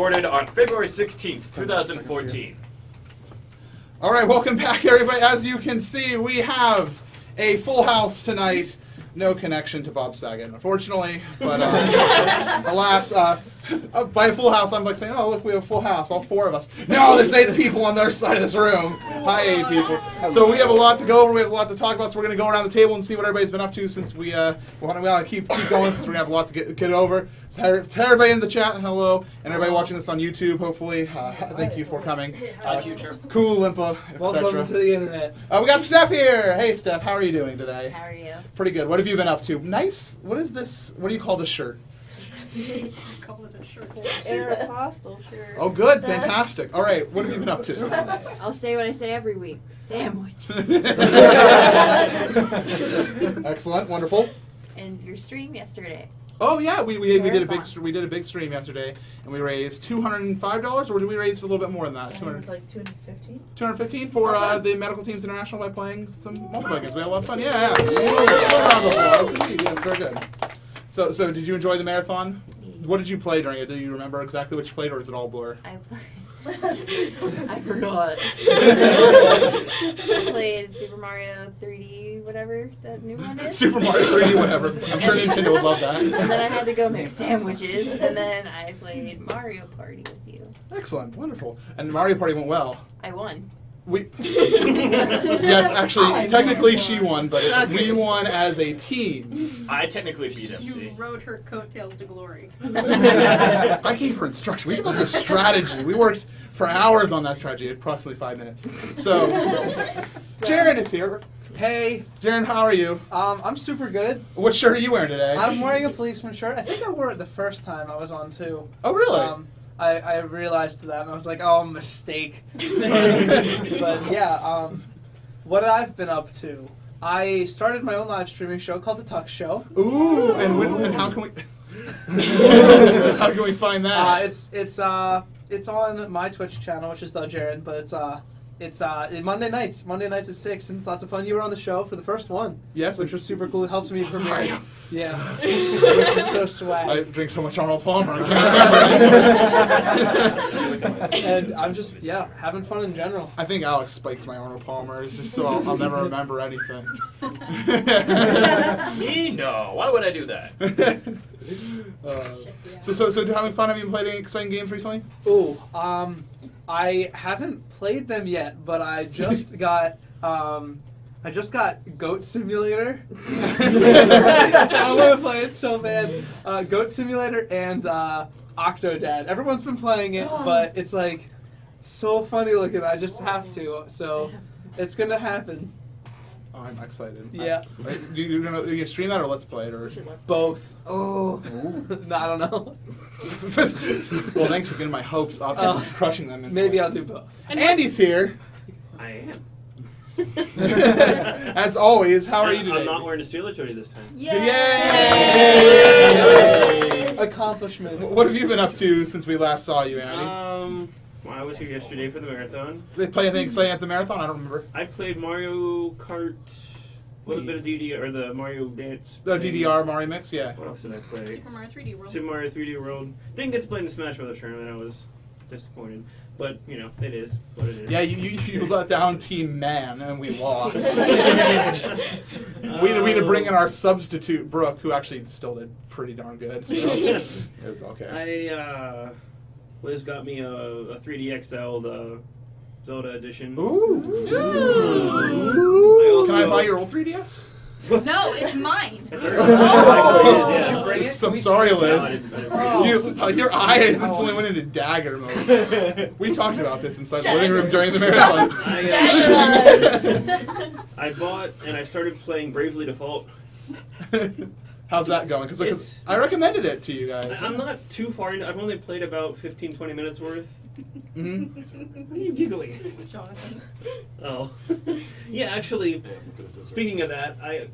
recorded on February 16th, 2014. All right, welcome back, everybody. As you can see, we have a full house tonight. No connection to Bob Saget, unfortunately, but alas, by a full house, I'm like saying, oh, look, we have a full house, all four of us. No, there's 8 people on the other side of this room. Hi, 8 people. So we have a lot to go over, we have a lot to talk about, so we're going to go around the table and see what everybody's been up to since we want to keep going since we're going to have a lot to get over. So to everybody in the chat, hello, and everybody watching this on YouTube, hopefully, thank you for coming. Future. Cool, Limpa, etc. Welcome to the internet. We got Steph here. Hey, Steph, how are you doing today? How are you? Pretty good. What have you been up to? Nice. What is this? What do you call this shirt? Call it a shirt. Aeropostale shirt. Oh, good. Fantastic. All right. What have you been up to? I'll say what I say every week. Sandwich. Excellent. Wonderful. And your stream yesterday. Oh yeah, we did a big Marathon. we did a big stream yesterday, and we raised $205, or did we raise a little bit more than that? It was like 250. 215 for the Medical Teams International by playing some multiplayer games. We had a lot of fun. Yeah. Round of applause. Indeed. Yes, very good. So did you enjoy the marathon? What did you play during it? Do you remember exactly what you played, or is it all blur? I forgot. I played Super Mario 3D, whatever that new one is. Super Mario 3D, whatever. I'm sure Nintendo would love that. And then I had to go make sandwiches, and then I played Mario Party with you. Excellent, wonderful. And Mario Party went well. I won. Yes, actually, technically she won, but we Suckers. won as a team. I technically beat MC. You rode her coattails to glory. I gave her instruction. We developed a strategy. We worked for hours on that strategy, approximately 5 minutes. So, Jaren is here. Hey, Jaren, how are you? I'm super good. What shirt are you wearing today? I'm wearing a policeman shirt. I think I wore it the first time I was on too. Oh, really? I realized that and I was like, oh, mistake. But yeah, what I've been up to. I started my own live streaming show called The Tuck Show. Ooh, and how can we... how can we find that? It's on my Twitch channel, which is The Jaren, but it's Monday nights. Monday nights at 6, and it's lots of fun. You were on the show for the first one. Yes. Which was super cool. It helped me Sorry. premiere. Yeah. Which was so swag. I drink so much Arnold Palmer, I can't remember. And I'm just, having fun in general. I think Alex spikes my Arnold Palmer. It's just so I'll never remember anything. Me? No. Why would I do that? So having fun? Have you been playing any exciting games recently? Ooh, I haven't played them yet, but I just got Goat Simulator. I want to play it so bad. Goat Simulator and Octodad. Everyone's been playing it, but it's like so funny looking. I just have to. So it's gonna happen. Oh, I'm excited. Yeah. You gonna stream that or let's play it or Both. Oh. No, I don't know. Well, thanks for getting my hopes up and crushing them. Maybe I'll do both. Andy's here. I am. As always, how are you today? I'm not wearing a Steelers hoodie this time. Yay! Accomplishment. What have you been up to since we last saw you, Andy? Well, I was here yesterday for the marathon. They play anything exciting at the marathon? I don't remember. I played Mario Kart, a little bit of DDR, or the Mario Dance. The DDR Mario Mix, yeah. What else did I play? Super Mario 3D World. Super Mario 3D World. Didn't get to play in the Smash Brothers tournament. I was disappointed. But, you know, it is what it is. Yeah, you let down Team Man, and we lost. we had to bring in our substitute, Brooke, who actually still did pretty darn good, so it's okay. Liz got me a 3D XL, the Zelda edition. Ooh! Can I buy your old 3DS? No, it's mine. It's hers. Actually, Did you bring it? I'm sorry, No, I Liz. didn't bring it. Your eyes instantly went into dagger mode. We talked about this inside the living room during the marathon. I bought and I started playing Bravely Default. How's that going? Because I recommended it to you guys. I'm not too far into. I've only played about 15, 20 minutes worth. Mm-hmm. What are you giggling? Jonathan. Oh. Yeah, actually, speaking of that, I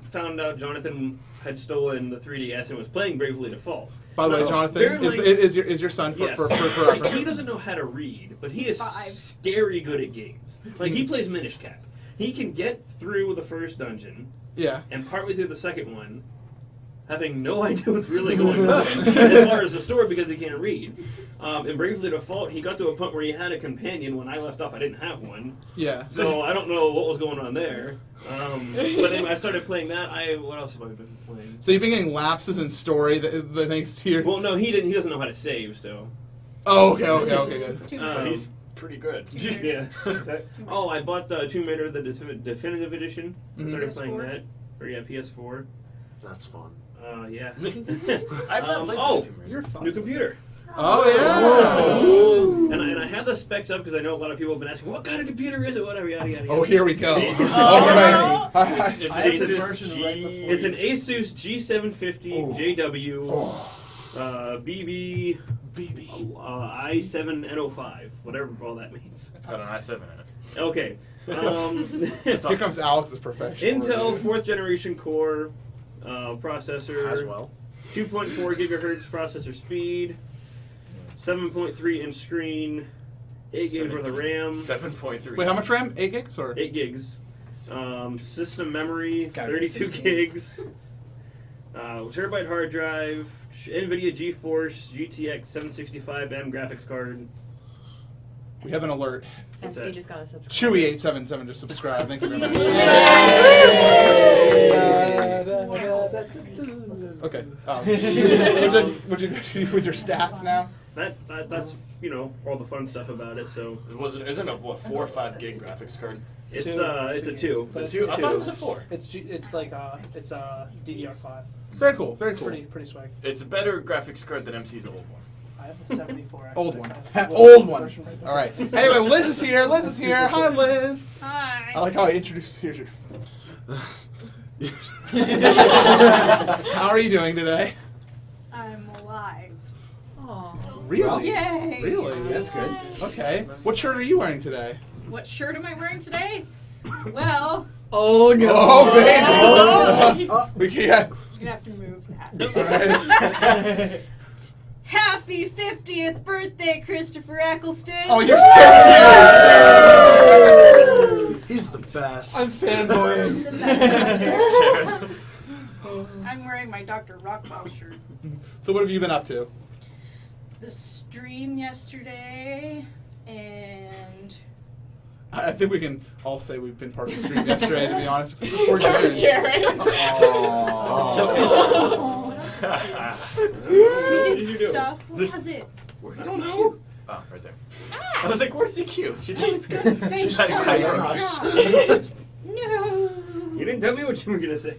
found out Jonathan had stolen the 3DS and was playing Bravely Default. By the way, Jonathan is your son for Yes. reference. He doesn't know how to read, but He's is 5. scary good at games. Like, he plays Minish Cap. He can get through the first dungeon Yeah. and partway through the second one having no idea what's really going on as far as the story because he can't read. In Bravely Default, he got to a point where he had a companion. When I left off, I didn't have one. Yeah. So I don't know what was going on there. But anyway, I started playing that. What else have I been playing? So you've been getting lapses in story that thanks to your. Well, no, he didn't. He doesn't know how to save, so. Oh, okay, good. He's pretty good. Yeah. Oh, I bought Tomb Raider the Definitive Edition. Started playing that. Or yeah, PS4. That's fun. Yeah. I've not played oh, Tomb Raider. you're fine. New computer. Oh yeah. And I have the specs up because I know a lot of people have been asking, what kind of computer is it? Whatever, yada yada. Oh, here we go. Jesus. All right. It's I had the Asus version right before It's you. an Asus G750 JW BB i7-N05, whatever all that means. It's got an i7 in it. Okay. Here comes Alex's professional. Intel review. 4th generation core processor. As well. 2.4 gigahertz processor speed. 7.3 inch screen. 8 gigs worth of RAM. 7.3. Wait, how much RAM? 8 gigs or? 8 gigs. System memory, Gotta 32 be 16. gigs. Terabyte hard drive, NVIDIA GeForce GTX 765M graphics card. We have an alert. What's MC that? just got a subscribe. Chewy877 just subscribed. Thank you very much. Okay. Would you do with your stats now? That's all the fun stuff about it. So Isn't it what 4 or 5 gig graphics card? it's Two. it's a 2. It's a 2. I thought it was a 4. It's DDR5. Very cool. Very It's cool. pretty swag. It's a better graphics card than MC's old one. I have the 74. Actually. Old one. Well, Old one. version right there. All right. Anyway, Liz is here. Liz is here. Hi, Liz. Hi. I like how I introduced you. How are you doing today? I'm alive. Aw. Really? Yay! Really? That's good. Okay. What shirt are you wearing today? What shirt am I wearing today? Well, Oh no. Oh, baby! We can't. you're gonna have to move that. All right. Happy 50th birthday, Christopher Eccleston! Oh, you're so cute! He's the best. I'm fanboying. I'm wearing my Dr. Rockwell shirt. So what have you been up to? The stream yesterday, and I think we can all say we've been part of the stream yesterday, to be honest. Sorry, Jared. we did you did do? stuff. What was it? Where's I don't he know. cute? Oh, right there. I was like, where's he cute? She I was gonna say She's stuff. like, No. You didn't tell me what you were gonna say.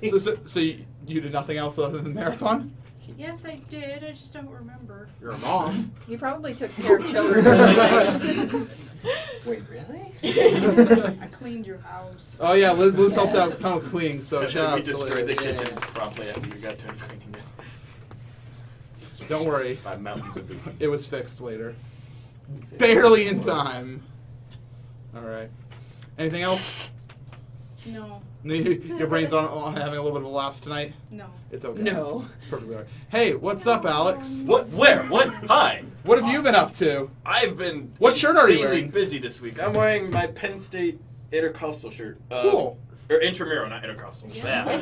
So you did nothing else other than marathon? Yes, I did. I just don't remember. You're a mom. You probably took care of children. Wait, really? I cleaned your house. Oh yeah, Liz helped out with tunnel cleaning, so shout we out to destroyed the Liz. kitchen promptly after you got done cleaning it. Don't worry, By mountains of booty. it was fixed later. Barely in time. Alright. Anything else? No. Your brain's on having a little bit of a lapse tonight? No. It's okay. No. It's perfectly alright. Hey, what's up, Alex? What? Where? What? Hi. What have you been up to? I've been What shirt are you insanely wearing? busy this week. I'm wearing my Penn State intercostal shirt. Cool. Or intramural, not intercostal. Yeah. My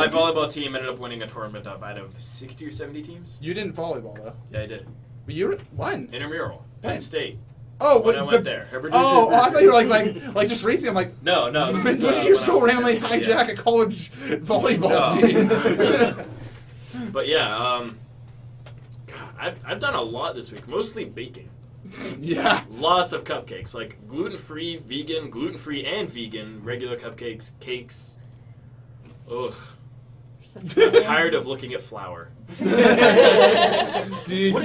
volleyball team ended up winning a tournament out of 60 or 70 teams. You didn't volleyball though. Yeah, I did. But you won. Intramural. Penn When? State. Oh, When I but- went there. Oh, I thought you were like just racing. I'm like, No. This when is, did you just when I go was randomly in Penn State, hijack a college volleyball No. team? But yeah, God, I've done a lot this week. Mostly baking. Yeah. Lots of cupcakes, like gluten-free, and vegan, regular cupcakes, cakes. Ugh. Tired of looking at flour. What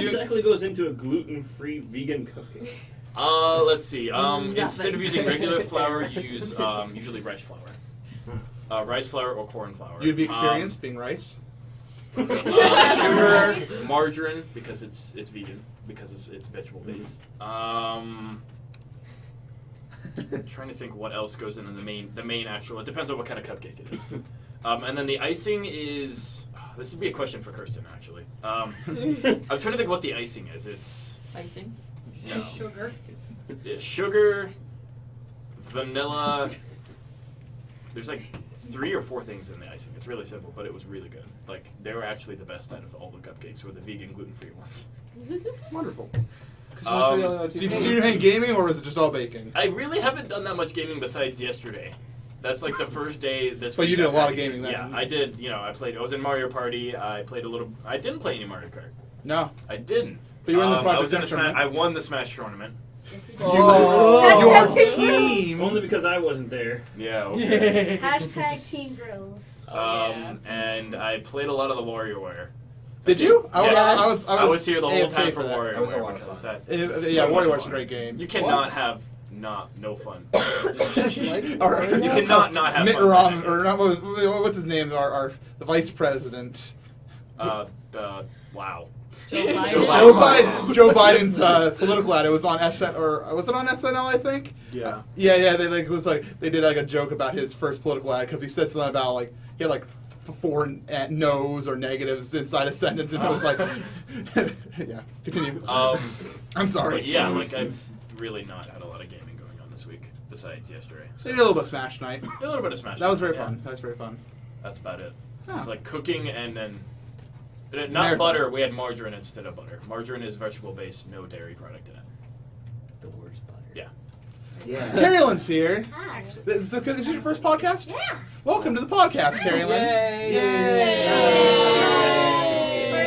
exactly goes into a gluten-free vegan cupcake? Let's see. Instead of using regular flour, you use usually rice flour. Rice flour or corn flour. You'd be experienced being rice. Sugar, margarine, because it's vegan, because it's vegetable based. Trying to think what else goes in the main actual. It depends on what kind of cupcake it is. And then the icing is. This would be a question for Kirsten actually. I'm trying to think what the icing is. It's Icing. no. Sugar. Sugar, vanilla. There's like 3 or 4 things in the icing. It's really simple, but it was really good. Like, they were actually the best out of all the cupcakes, were the vegan gluten-free ones. Wonderful. 'Cause those are the only ones you Did you can do any gaming, or was it just all baking? I really haven't done that much gaming besides yesterday. That's like the first day this But week you did a I've lot had of gaming then. Yeah, I did. You know, I was in Mario Party. I played a little. I didn't play any Mario Kart. No. I didn't. But you were in the I Project was in X the tournament. I won the Smash tournament. Yes, you did. Your Hashtag team. Only because I wasn't there. Yeah. Okay. Hashtag Teen Grills. And I played a lot of the WarioWare. Did you? I was here the whole AFK time for for that. WarioWare. That was a lot of because fun. Yeah, so much WarioWare's a fun. great game. You cannot have no fun. Just like All right. You cannot not have Mitt fun. Romney, or not, what's his name? The vice president. Wow. Joe Biden. Joe Biden's political ad. It was on SN, or was it on SNL? I think. Yeah. Yeah. They they did like a joke about his first political ad because he said something about like he had like 4 no's or negatives inside a sentence, and it was like, yeah. Continue. I'm sorry. But yeah, like I've really not had a lot of gaming going on this week besides yesterday. So you did a little bit of Smash tonight. A little bit of Smash. That was very yeah. fun. That was very fun. That's about it. Oh. It's like cooking and then not Marathon. butter. We had margarine instead of butter. Margarine is vegetable based, no dairy product in it. The worst butter. Yeah. Yeah. Carrie Lynn's here. Hi. This is your first podcast? Yeah. Welcome to the podcast, Carrie Lynn. Yay!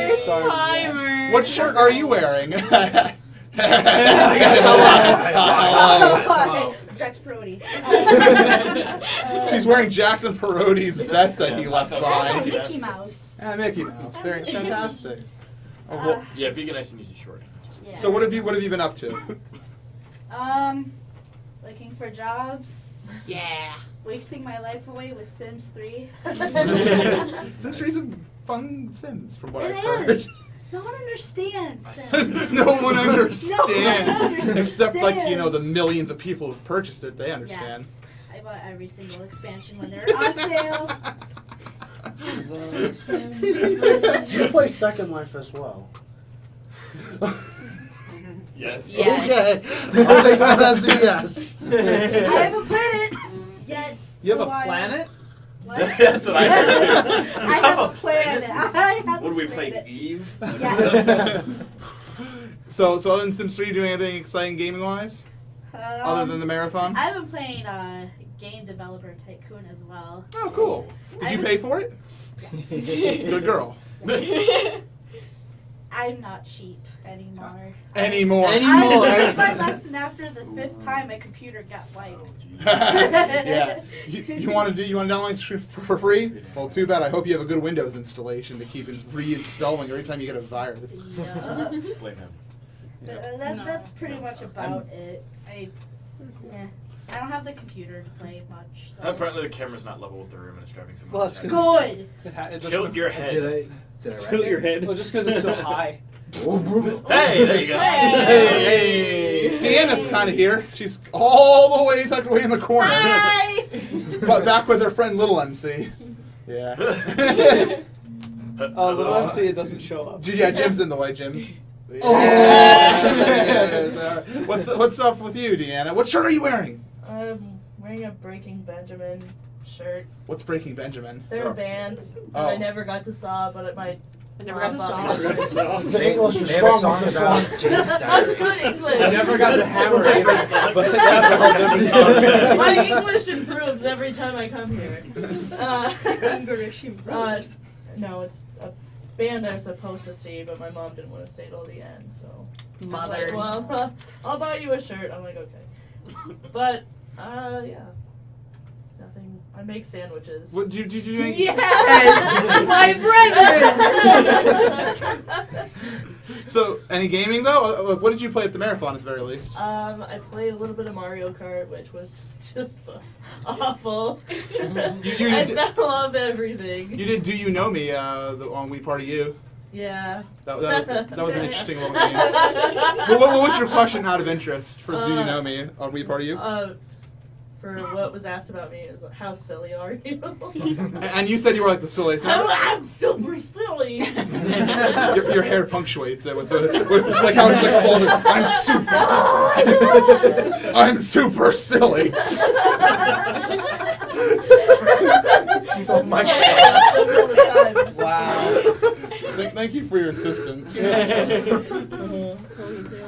First Started. timer. What shirt are you wearing? Jax Brody. She's wearing Jackson Peroty's vest that he left behind. Mickey Mouse. Mickey Mouse. Very fantastic. Oh, well, Yeah, vegan icing is short. so what have you been up to? Looking for jobs. Yeah. Wasting my life away with Sims 3. Sims 3's a fun Sims, from what I've It heard. is. No one understands Sims. No one understands. understands. Except, like, the millions of people who've purchased it, they understand. Yes. I bought every single expansion when they're on sale. Do you play Second Life as well? Yes. Yes. Okay. I'll take that as a yes. I haven't played it yet. You have for a while. planet? What? That's what I heard too. I have a planet. I haven't Would we played play it. Eve? Yes. So other than Sims 3, doing anything exciting gaming-wise? Other than the marathon? I've been playing Game Developer Tycoon as well. Oh, cool. Did you pay for it? Yes. Good girl. I'm not cheap anymore. Anymore. I learned my lesson after the 5th time my computer got wiped. Yeah. You want to download it for free? Well, too bad. I hope you have a good Windows installation to keep reinstalling every time you get a virus. Yeah. Blame him. But, that's pretty much about it. I don't have the computer to play much. So. Apparently the camera's not level with the room and it's driving someone. Well, that's insane. Good. It Tilt your head. Did I write Tilt your it? head. Well, just because it's so high. Hey, there you go. Hey! Deanna's kind of here. She's all the way tucked away in the corner. Hi. But back with her friend Little MC. Yeah. Oh, little MC, it doesn't show up. Yeah, Jim's in the way, Jim. Oh. Yeah. What's up with you, Deanna? What shirt are you wearing? I'm wearing a Breaking Benjamin shirt. What's Breaking Benjamin? They're a band that Oh. I never got to saw, but it might. I never got to saw. The English is They have a strong song with this about one. James That's Dyer. good English. I never got to hammer it, but that's a whole different story. My English improves every time I come here. English improves. No, it's a band I was supposed to see, but my mom didn't want to stay till the end, so. she's like, Mothers. well, I'll buy you a shirt. I'm like, okay. But, yeah. Nothing. I make sandwiches. What do you do? You Yes, my brethren. So, any gaming though? What did you play at the marathon at the very least? I played a little bit of Mario Kart, which was just awful. You I did- fell off everything. You did Do You Know Me on We Party You. Yeah. That was an interesting little game. What was your question out of interest for Do You Know Me on We Party You? For what was asked about me is how silly are you? And you said you were like the silliest. I'm super silly. Your hair punctuates it with like how it's like folded. I'm super silly. Oh my All the time. Wow. Thank you for your assistance. Oh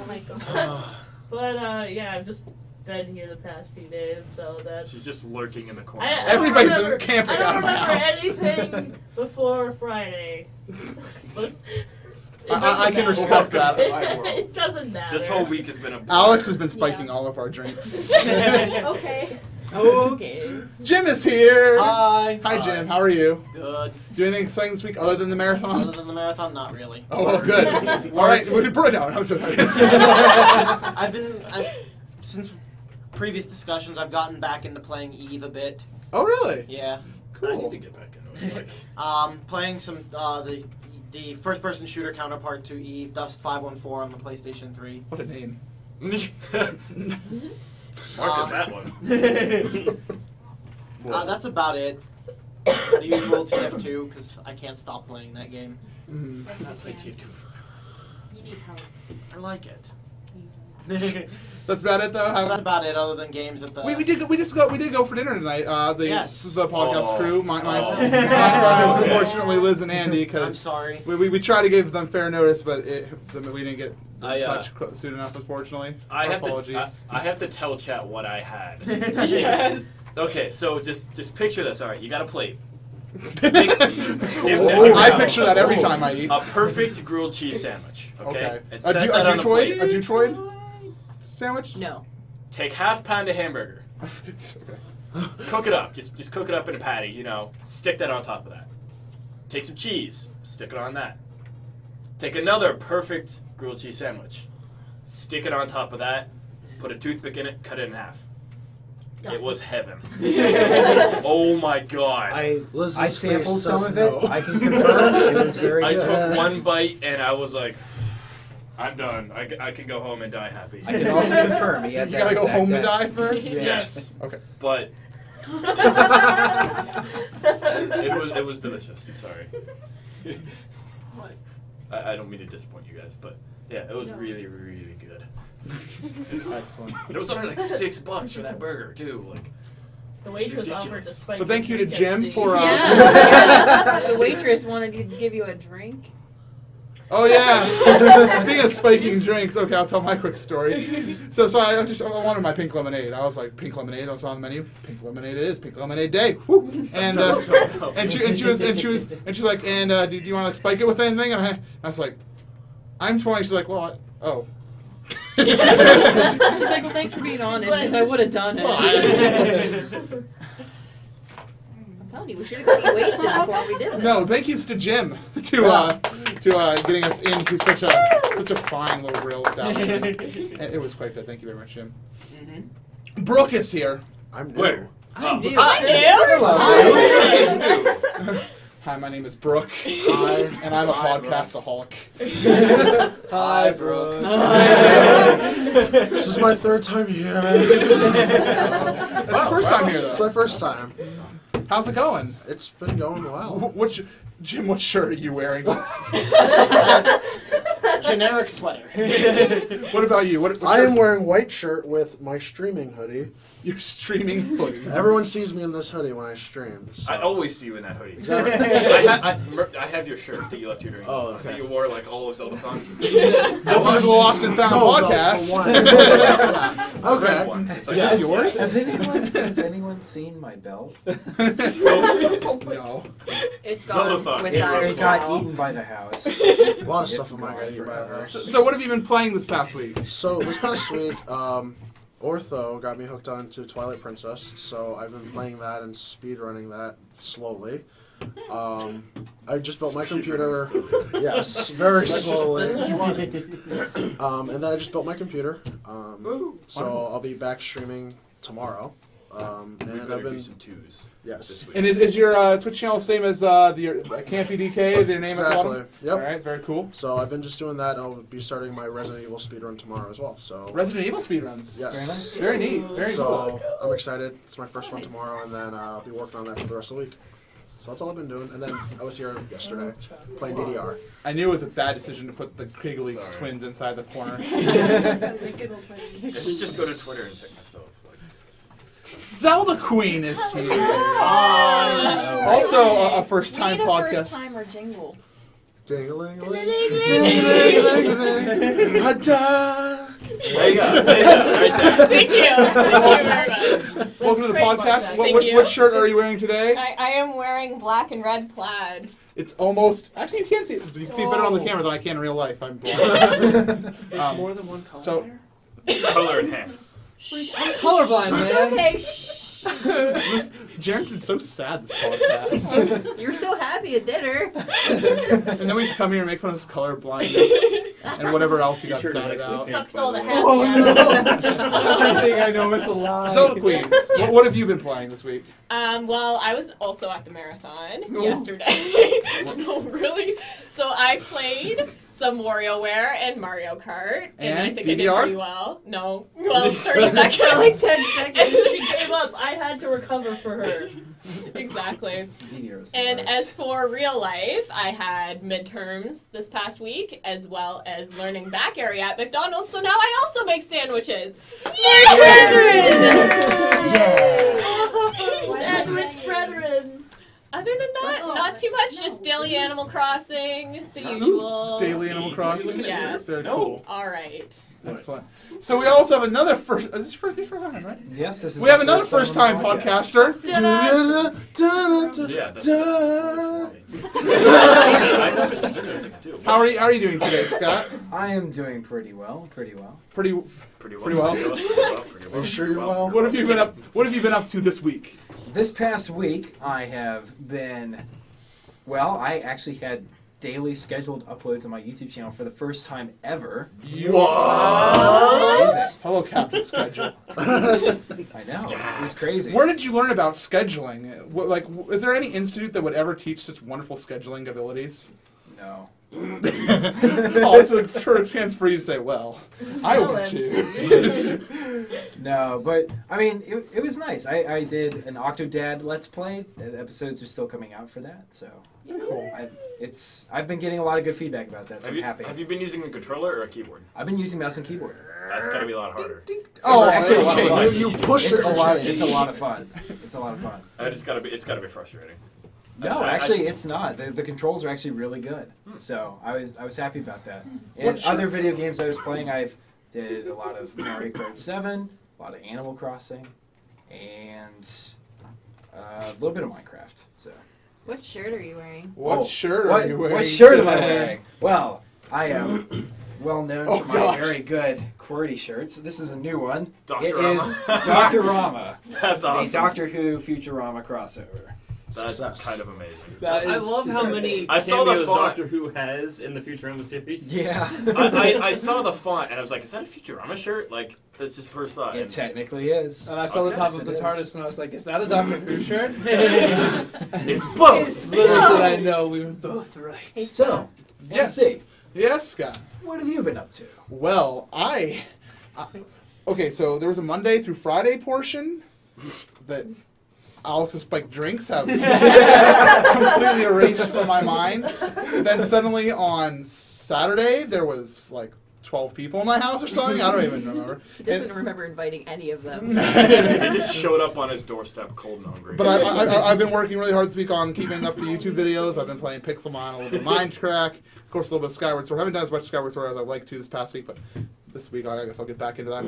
my god. But yeah, I've just been here the past few days, so that's. She's just lurking in the corner. I don't Everybody's been remember- camping I out don't of my remember house. anything before Friday. But it I doesn't can matter. respect that. It doesn't matter. This whole week has been a. Alex has been spiking all of our drinks. Okay. Okay. Jim is here. Hi. Hi, Jim. How are you? Good. Do anything exciting this week other than the marathon? Other than the marathon, not really. Oh, well, good. All right. What did Bro down? I'm sorry. Since previous discussions, I've gotten back into playing Eve a bit. Oh, really? Yeah. I need Cool. to get back into it. Like, Playing some the first-person shooter counterpart to Eve, Dust 514 on the PlayStation 3. What a name. Market that one. That's about it. The usual TF2, because I can't stop playing that game. Mm. Yes, I play you can. TF2 forever. You need help. I like it. That's about it, though. That's about it, other than games at the... We did go for dinner tonight. Yes. The podcast crew. Mine Oh. brothers, unfortunately, Liz and Andy, I'm because sorry. we tried to give them fair notice, but we didn't get I, in touch soon enough, unfortunately. I Our have apologies. I have to tell chat what I had. Yes. Okay, so just picture this. All right, you got a plate. I picture that every time I eat. A perfect grilled cheese sandwich. Okay. Okay. And A set that on the plate. Detroit sandwich? No. Take half pound of hamburger. Okay. Cook it up. Just cook it up in a patty. You know. Stick that on top of that. Take some cheese. Stick it on that. Take another perfect grilled cheese sandwich. Stick it on top of that. Put a toothpick in it. Cut it in half. It was heaven. Oh my god. Liz's I face sampled some says of it. no. I can confirm it was very I good. took one bite and I was like, I'm done. I can go home and die happy. I can also confirm he You had that gotta go exact home to day. die first? Yeah. Yes. Okay. But it was delicious. Sorry. I don't mean to disappoint you guys, but yeah, it was really good. Excellent. And it was only like $6 for that burger too. Like The waitress offered to ridiculous. spike. But thank you to the Jim KFC. for Yeah. The waitress wanted you to give you a drink. Oh yeah. Speaking of spiking drinks, okay, I'll tell my quick story. So I wanted my pink lemonade. I was like, pink lemonade. I was on the menu. Pink lemonade it is. Pink lemonade day. Woo. And she's like, do you want to spike it with anything? And I was like, I'm 20. She's like, well, oh. She's like, well, thanks for being honest, because I would have done it. Well, I'm telling you, we should have got you wasted before we did this. No, thank yous to Jim to getting us into such a fine little grill establishment. And it was quite good. Thank you very much, Jim. Mm-hmm. Brooke is here. I'm new. where? I knew. Hi. Hi, my name is Brooke. Hi. And I'm a Hi, podcastaholic. Hi, Brooke. This is my third time here. That's your first time here, It's though. my first time. How's it going? It's been going well. Jim, what shirt are you wearing? Generic sweater. What about you? What I am shirt? wearing white shirt with my streaming hoodie. You're streaming hoodie. Everyone sees me in this hoodie when I stream. So. I always see you in that hoodie. Exactly. I have your shirt that you left here during Oh, Zelda. okay. That you wore like all of Zelda-thon. Welcome to the Lost and Found Oh, podcast. the one. Red Okay. one. It's like, Is this yours? Has anyone seen my belt? No. It's Zelda gone fun. with It's- that. It got eaten by the house. A lot of It's stuff in my gone head. forever. So what have you been playing this past week? So this past week, Ortho got me hooked on to Twilight Princess, so I've been playing that and speedrunning that slowly. I just built my computer. Yes, very slowly. And then I just built my computer. So I'll be back streaming tomorrow. we And better I've do been some twos. yes. This week. And is your Twitch channel the same as the Campy DK, their name at the Exactly. bottom? Yep. All right, very cool. So I've been just doing that. I'll be starting my Resident Evil speedrun tomorrow as well. So Resident Evil speedruns. Yes. Very nice. Very neat. Very so cool. I'm excited. It's my first one tomorrow, and then I'll be working on that for the rest of the week. So that's all I've been doing. And then I was here yesterday playing DDR. I knew it was a bad decision to put the Kiggly Sorry. twins inside the corner. The giggle twins. I should just go to Twitter and check myself. Like, Zelda Queen is here. Oh. Also a first-time We need a podcast. first-timer jingle. Ding-a-ling-a-ling. Ha-da. There you go. There you go. Right there. Thank you. Thank you very much. Welcome to the Trademark podcast. that. What, Thank what, you. what shirt are you wearing today? I am wearing black and red plaid. It's almost. Actually, you can't see it. You can see it better on the camera than I can in real life. I'm blind. There's more than one color so- there? Color enhance. I'm colorblind, man. Okay, shh. Jaren's been so sad this podcast. You're so happy at dinner. And then we just come here and make fun of his color blindness and whatever else he got Your shirt sad is actually about. stamped, Sucked by all the the way. happy Oh out of no! it. Everything I know is a lie. Zelda Queen, what have you been playing this week? Well, I was also at the marathon Ooh. yesterday. No, really? So I played some WarioWare and Mario Kart, and I And think I did DDR? pretty well. No, well, 30 seconds. For like 10 seconds. She gave up. I had to recover for her. Exactly. DDR is the And worst. as for real life, I had midterms this past week, as well as learning back area at McDonald's, so now I also make sandwiches. Sandwich brethren. Other than that, Oh, not too much, that's just no. daily Animal Crossing, the usual. Daily Animal Crossing? Yes. Very No. cool. Alright. Excellent. So we also have another first. Is this your first time, right? Yes, this is We have my another first time on first-time the podcast. podcaster. Yeah, that's I noticed the music too. How are you doing today, Scott? I am doing pretty well. Pretty Pretty well. Pretty well. Are you sure you're well? What have you been up? What have you been up to this week? This past week, I have been. Well, I actually had daily scheduled uploads on my YouTube channel for the first time ever. What? Hello, Captain Schedule. I know. It was crazy. Where did you learn about scheduling? Is there any institute that would ever teach such wonderful scheduling abilities? No. Oh, it's a sure chance for you to say, well, I would too. No, but I mean, it was nice. I did an Octodad Let's Play. The episodes are still coming out for that, so Cool. I've been getting a lot of good feedback about that, so I'm happy. Have you been using a controller or a keyboard? I've been using mouse and keyboard. That's gotta be a lot harder. Oh, It's actually a lot of okay. fun. You pushed It's it a to lot. change. It's a lot of fun. It's a lot of fun. It's gotta be frustrating. No, actually, it's not. The controls are actually really good. So I was happy about that. And other video games I was playing, I've did a lot of Mario Kart 7, a lot of Animal Crossing, and a little bit of Minecraft. So What shirt are you wearing? What Oh, shirt are what, you wearing? what shirt am I today? wearing? Well, I am well known Oh, for my gosh. very good QWERTY shirts. This is a new one. Dr. It Rama. is Dr. Rama, That's a awesome. Doctor Who Futurama crossover. That's Success. kind of amazing. That I is love how super many I saw the cameos font. Doctor Who has in the Futurama series. Yeah. I saw the font and I was like, is that a Futurama shirt? Like, that's just first thought. It technically is. And I saw the Okay. top Yes, of the it is. TARDIS and I was like, is that a Doctor Who shirt? It's both. Little did I know we were both right. So, Yes. MC, Yes, Scott. what have you been up to? Well, okay, so there was a Monday through Friday portion that Alex's spiked drinks have completely erased from my mind. Then suddenly on Saturday, there was like 12 people in my house or something. I don't even remember. He doesn't remember inviting any of them. They just showed up on his doorstep, cold and hungry. But I've been working really hard this week on keeping up the YouTube videos. I've been playing Pixelmon, a little bit of Mindcrack, of course a little bit of Skyward Sword. I haven't done as much Skyward Sword as I'd like to this past week, but this week I guess I'll get back into that.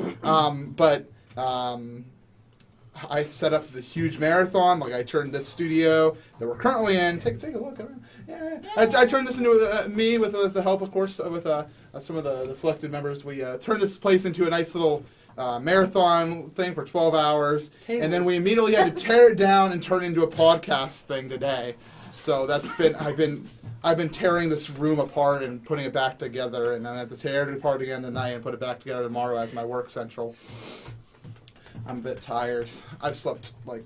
I set up the huge marathon. Like I turned this studio that we're currently in. Take a look. Yeah. I turned this into me with the help, of course, with some of the selected members. We turned this place into a nice little marathon thing for 12 hours, and then we immediately had to tear it down and turn it into a podcast thing today. So that's been I've been tearing this room apart and putting it back together, and I have to tear it apart again tonight and put it back together tomorrow as my work central. I'm a bit tired. I've slept like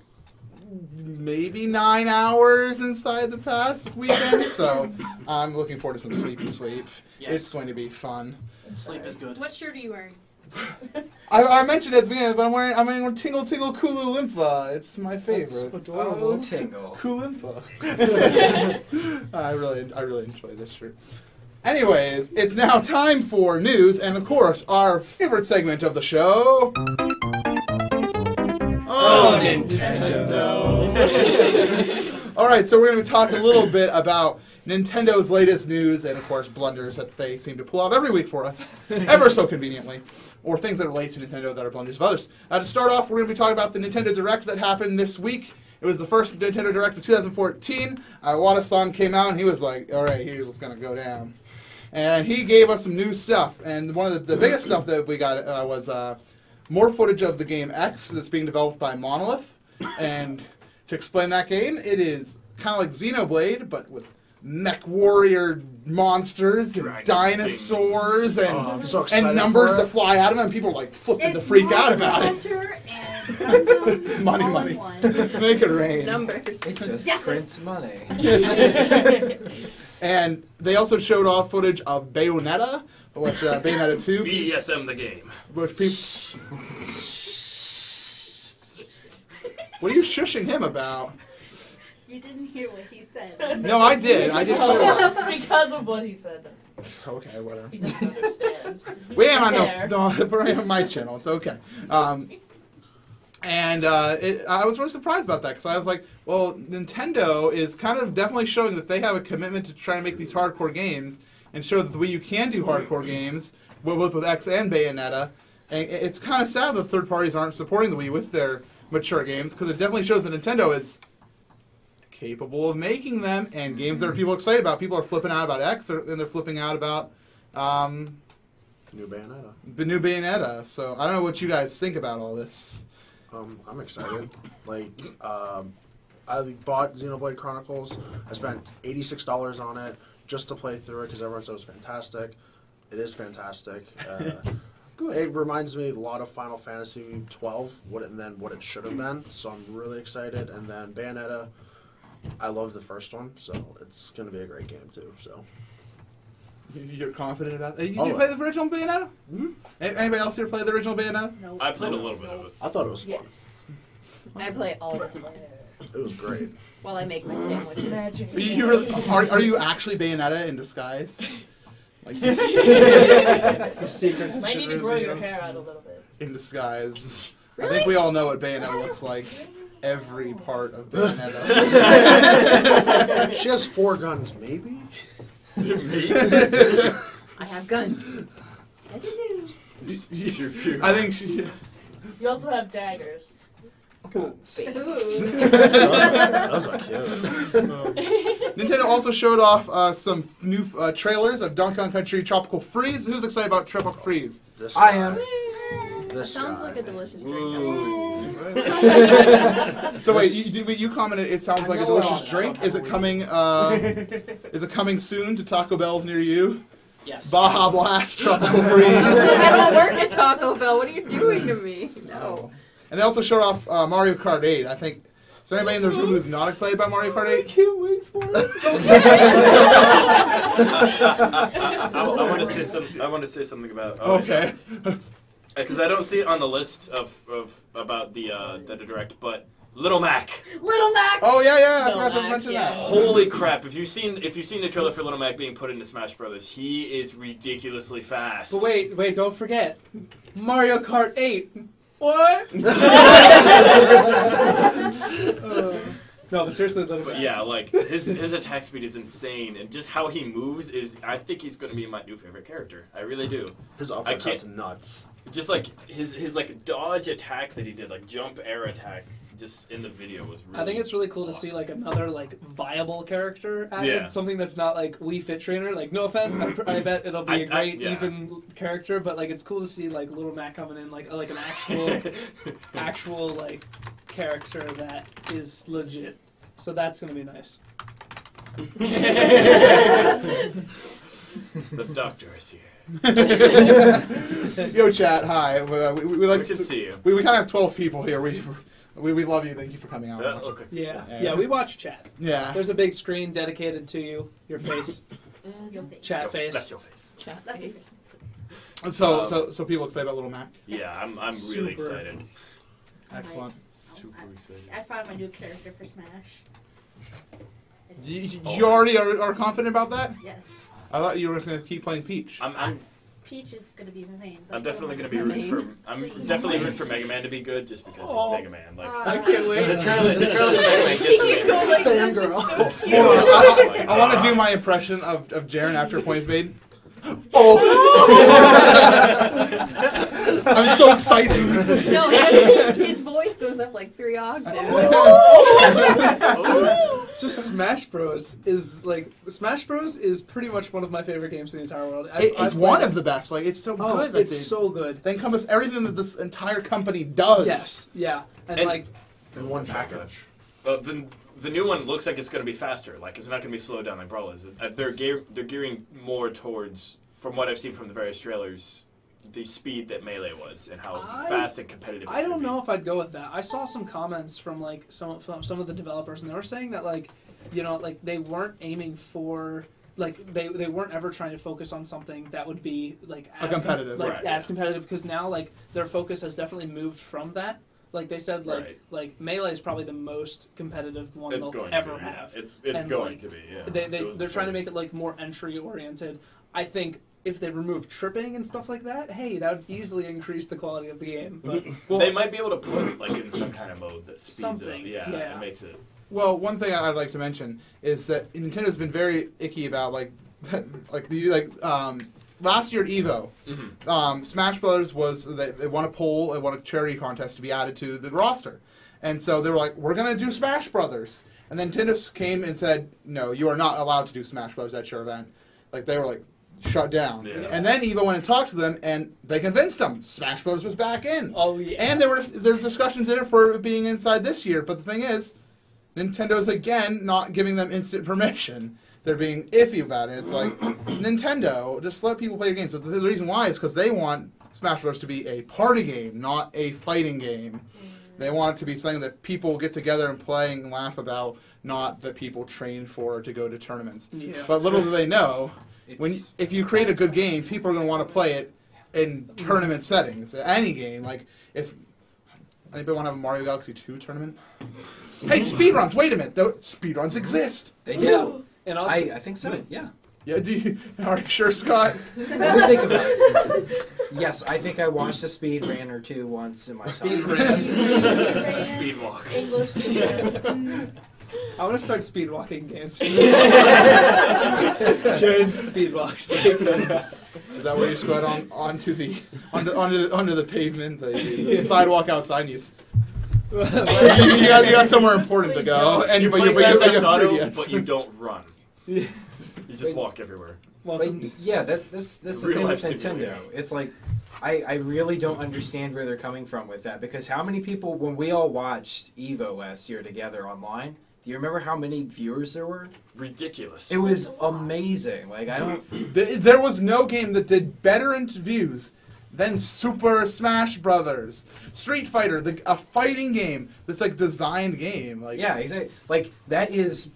maybe 9 hours inside the past weekend, so I'm looking forward to some sleepy sleep. Yes. It's going to be fun. Sleep is good. What shirt are you wearing? I mentioned it at the beginning, but I'm wearing Tingle Tingle Kulu Lympha. It's my favorite. Oh, Tingle. Kulu Lympha. I really enjoy this shirt. Anyways, it's now time for news and, of course, our favorite segment of the show. Oh, Nintendo. All right, so we're going to talk a little bit about Nintendo's latest news and, of course, blunders that they seem to pull out every week for us, ever so conveniently, or things that relate to Nintendo that are blunders of others. To start off, we're going to be talking about the Nintendo Direct that happened this week. It was the first Nintendo Direct of 2014. Iwata-san came out, and he was like, all right, here's what's going to go down. And he gave us some new stuff, and one of the biggest stuff that we got was more footage of the game X that's being developed by Monolith. And to explain that game, it is kind of like Xenoblade, but with mech warrior monsters and dinosaurs and numbers that fly out of them, and people are like flipping the freak out about it. And money. Make it rain. Numbers. It just prints money. And they also showed off footage of Bayonetta, which Bayonetta 2. BDSM the game. Which people. What are you shushing him about? You didn't hear what he said. No, I did. I did hear that. Because of what he said. Okay, whatever. He doesn't understand. We am on my channel. It's okay. I was really surprised about that because I was like, well, Nintendo is kind of definitely showing that they have a commitment to try and make these hardcore games and show that the Wii U can do hardcore games, both with X and Bayonetta. And it's kind of sad that third parties aren't supporting the Wii with their mature games because it definitely shows that Nintendo is capable of making them and games that are people excited about. People are flipping out about X and they're flipping out about New Bayonetta. the new Bayonetta. So I don't know what you guys think about all this. I'm excited. Like, I bought Xenoblade Chronicles. I spent $86 on it just to play through it because everyone said it was fantastic. It is fantastic. It reminds me a lot of Final Fantasy 12, what it should have been. So I'm really excited. And then Bayonetta, I love the first one, so it's going to be a great game too. So You're confident about that? You did play the original Bayonetta? Mm-hmm. Anybody else here play the original Bayonetta? No. I played a little bit of it. I thought it was fun. Yes. I play all the time. It was great. While I make my sandwiches. Are you actually Bayonetta in disguise? Like, The secret has Might been need to grow your revealed. hair out a little bit. in disguise. I think we all know what Bayonetta looks like. Every part of Bayonetta. She has 4 guns, maybe? I have guns. I do. I think she. You also have daggers. Boots. That was a cute. Nintendo also showed off some new trailers of Donkey Kong Country Tropical Freeze. Who's excited about Tropical Freeze? This I guy. am. This Sounds guy. like a delicious drink. So wait, you commented it sounds like a delicious drink. Is it coming? Is it coming soon to Taco Bell's near you? Yes. Baja Blast Tropical Freeze. I don't work at Taco Bell. What are you doing to me? No. And they also showed off Mario Kart 8. I think. Is there anybody in this room who's not excited about Mario Kart 8? I can't wait for it. I want to say something. I want to say something about. Okay. Because I don't see it on the list of about the direct, but Little Mac. Little Mac! Oh yeah, I Little forgot to Mac, mention yeah. that. Holy crap! If you've seen the trailer for Little Mac being put into Smash Brothers, he is ridiculously fast. But wait, don't forget. Mario Kart 8. What? No, but seriously, Little But Mac. yeah, like his attack speed is insane, and just how he moves is. I think he's going to be my new favorite character. I really do. His I can't- uppercut's nuts. Just like his like dodge attack that he did, like jump air attack, just in the video was really. I think it's really cool to see like another like viable character added, Yeah. something that's not like Wii Fit Trainer. Like no offense, I bet it'll be a great yeah. even character, but like it's cool to see like Little Mac coming in like an actual like character that is legit. So that's gonna be nice. The doctor is here. Yo, chat. Hi. We like We can see you. We kind of have 12 people here. We love you. Thank you for coming out. Okay. Yeah, we watch chat. Yeah. There's a big screen dedicated to you, your face, Your face. chat face. That's your face. That's your face. So people excited about Little Mac. Yeah, I'm Super. really excited. Excellent. Super excited. I found my new character for Smash. You already are confident about that? Yes. I thought you were just going to keep playing Peach. I'm Peach is gonna be the main. I'm definitely gonna be rooting for. I'm definitely rooting for Mega Man to be good, just because he's Mega Man. Like I can't wait. the trailer for Mega Man gets me. Fangirl. Hold on, I want to do my impression of Jaren after a point is made. Oh! I'm so excited. No, his voice goes up like 3 octaves. Just Smash Bros. is pretty much one of my favorite games in the entire world. It's one of the best. Like it's so good. Like, It's so good. they encompass everything that this entire company does. Yes, yeah, and And- like In one package. The new one looks like it's going to be faster. Like it's not going to be slowed down like Brawl is. They're gearing more towards, from what I've seen from the various trailers, the speed that Melee was and how fast and competitive. I don't know if I'd go with that. I saw some comments from like some of the developers, and they were saying that like, you know, like they weren't aiming for. Like they weren't ever trying to focus on something that would be like as competitive, right, as competitive, because now like their focus has definitely moved from that. Like they said, like Melee is probably the most competitive one It's they'll going ever to be, have. Yeah. It's And, going like, to be. Yeah. They're trying to make it like more entry oriented. I think if they remove tripping and stuff like that, hey, that would easily increase the quality of the game. But They might be able to put it like in some kind of mode that speeds it up. Something, Yeah, yeah. it makes it. Well, one thing I'd like to mention is that Nintendo's been very icky about last year at Evo, Smash Brothers was they won a poll, they won a charity contest to be added to the roster, and so they were like, we're gonna do Smash Brothers, and then Nintendo came and said, no, you are not allowed to do Smash Brothers at your event. Like they were like shut down, Yeah. and then Evo went and talked to them, and they convinced them Smash Brothers was back in. oh yeah, And there's discussions in it for it being inside this year, but the thing is, Nintendo's again not giving them instant permission. They're being iffy about it. It's like, Nintendo, just let people play your games. So the reason why is because they want Smash Bros. To be a party game, not a fighting game. They want it to be something that people get together and play and laugh about, not that people train for to go to tournaments. yeah. But little do they know, It's- if you create a good game, people are going to want to play it in tournament settings. Any game, like if anybody want to have a Mario Galaxy 2 tournament? Hey, speedruns! Wait a minute, speedruns exist. They do. And also, I think so. Yeah. Yeah, are you sure, Scott? Let me think about it. Yes, I think I watched a speed ran or two once in my Speed time. ran. Speed walk. English. I want to start speed walking games. Jared speed walks. Is that where you squat onto the pavement, the sidewalk outside? And you got somewhere important to go, and You but play you Grand but Theft Auto, yes. but you don't run. Yeah. You just walk everywhere. Welcome But to yeah, that's the Real thing with life Nintendo. simulator. It's like I really don't understand where they're coming from with that, because how many people, when we all watched EVO last year together online, do you remember how many viewers there were? Ridiculous. It was amazing. Like I don't. There was no game that did better in views than Super Smash Brothers, Street Fighter, a fighting game. This like designed game. Like Yeah, exactly. Like that is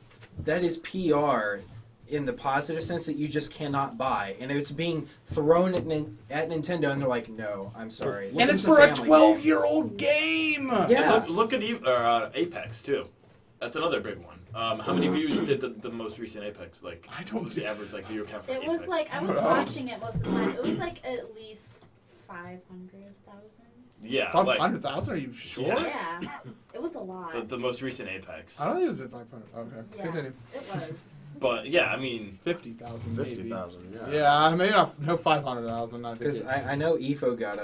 PR in the positive sense that you just cannot buy, and it's being thrown at Nintendo, and they're like, "No, I'm sorry." and This it's is for a family 12-year-old game. Yeah. Look at Apex too. That's another big one. How many views did the most recent Apex? Like, I don't what was the average like viewer count for It Apex? was like I was watching it most of the time. It was like at least 500,000. Yeah, like 500,000? Are you sure? Yeah. Yeah, it was a lot. the most recent Apex. I don't think it was 500. Okay, Yeah, continue. it was. But yeah, I mean, 50,000, maybe. 50,000, yeah. Yeah, maybe not 500,000. Because I know Evo got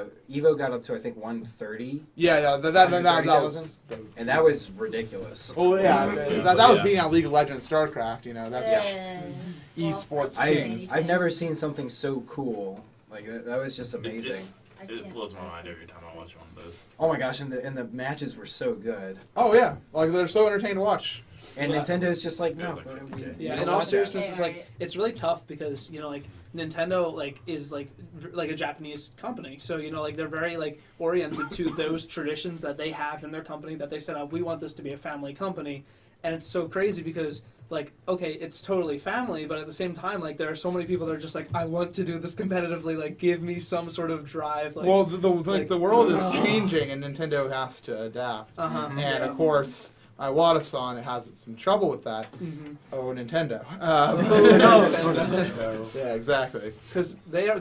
up to I think 130, Yeah, that was. and that was ridiculous. Oh yeah, that was Yeah. being on League of Legends, StarCraft. You know that esports Well, kings. I've never seen something so cool. Like that was just amazing. I it can't blows my do mind it. every time I watch one of those. Oh my gosh, and the matches were so good. Oh yeah, like they're so entertaining to watch. And Well, Nintendo's just like, yeah, no, it was like we 50K. we Yeah, don't in all want that. seriousness, Okay, it's like alright. it's really tough because you know, like Nintendo, like is like a Japanese company, so you know, like they're very like oriented to those traditions that they have in their company that they set up. We want this to be a family company, and it's so crazy because like okay, it's totally family, but at the same time, like there are so many people that are just like, I want to do this competitively. Like, give me some sort of drive. Like, The world is changing, and Nintendo has to adapt. uh-huh, And yeah. of course, Iwata-san has some trouble with that. Oh, Nintendo. Yeah, exactly. Because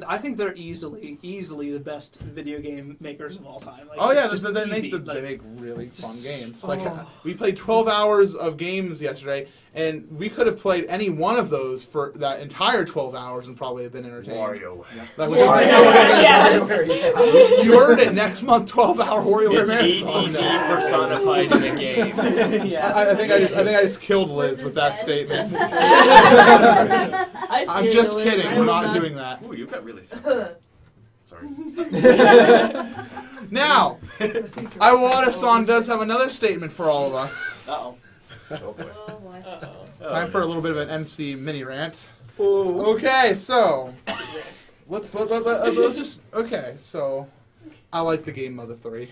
I think they're easily the best video game makers of all time. Like, Oh yeah, it's just they easy. make really fun games. Like oh. we played 12 hours of games yesterday, and we could have played any one of those for that entire 12 hours and probably have been entertained. WarioWare. Like, we Yes. you heard it. Next month, 12-hour WarioWare It's marathon. EDG personified in a game. Yeah. I think I just killed Liz with that statement. I'm just kidding. We're not doing that. Ooh, you got really sensitive. Sorry. Now, Iwata-san does have another statement for all of us. Uh-oh. Oh boy. Time for a little bit of an MC mini rant. Ooh. Okay, so let's just so I like the game Mother 3.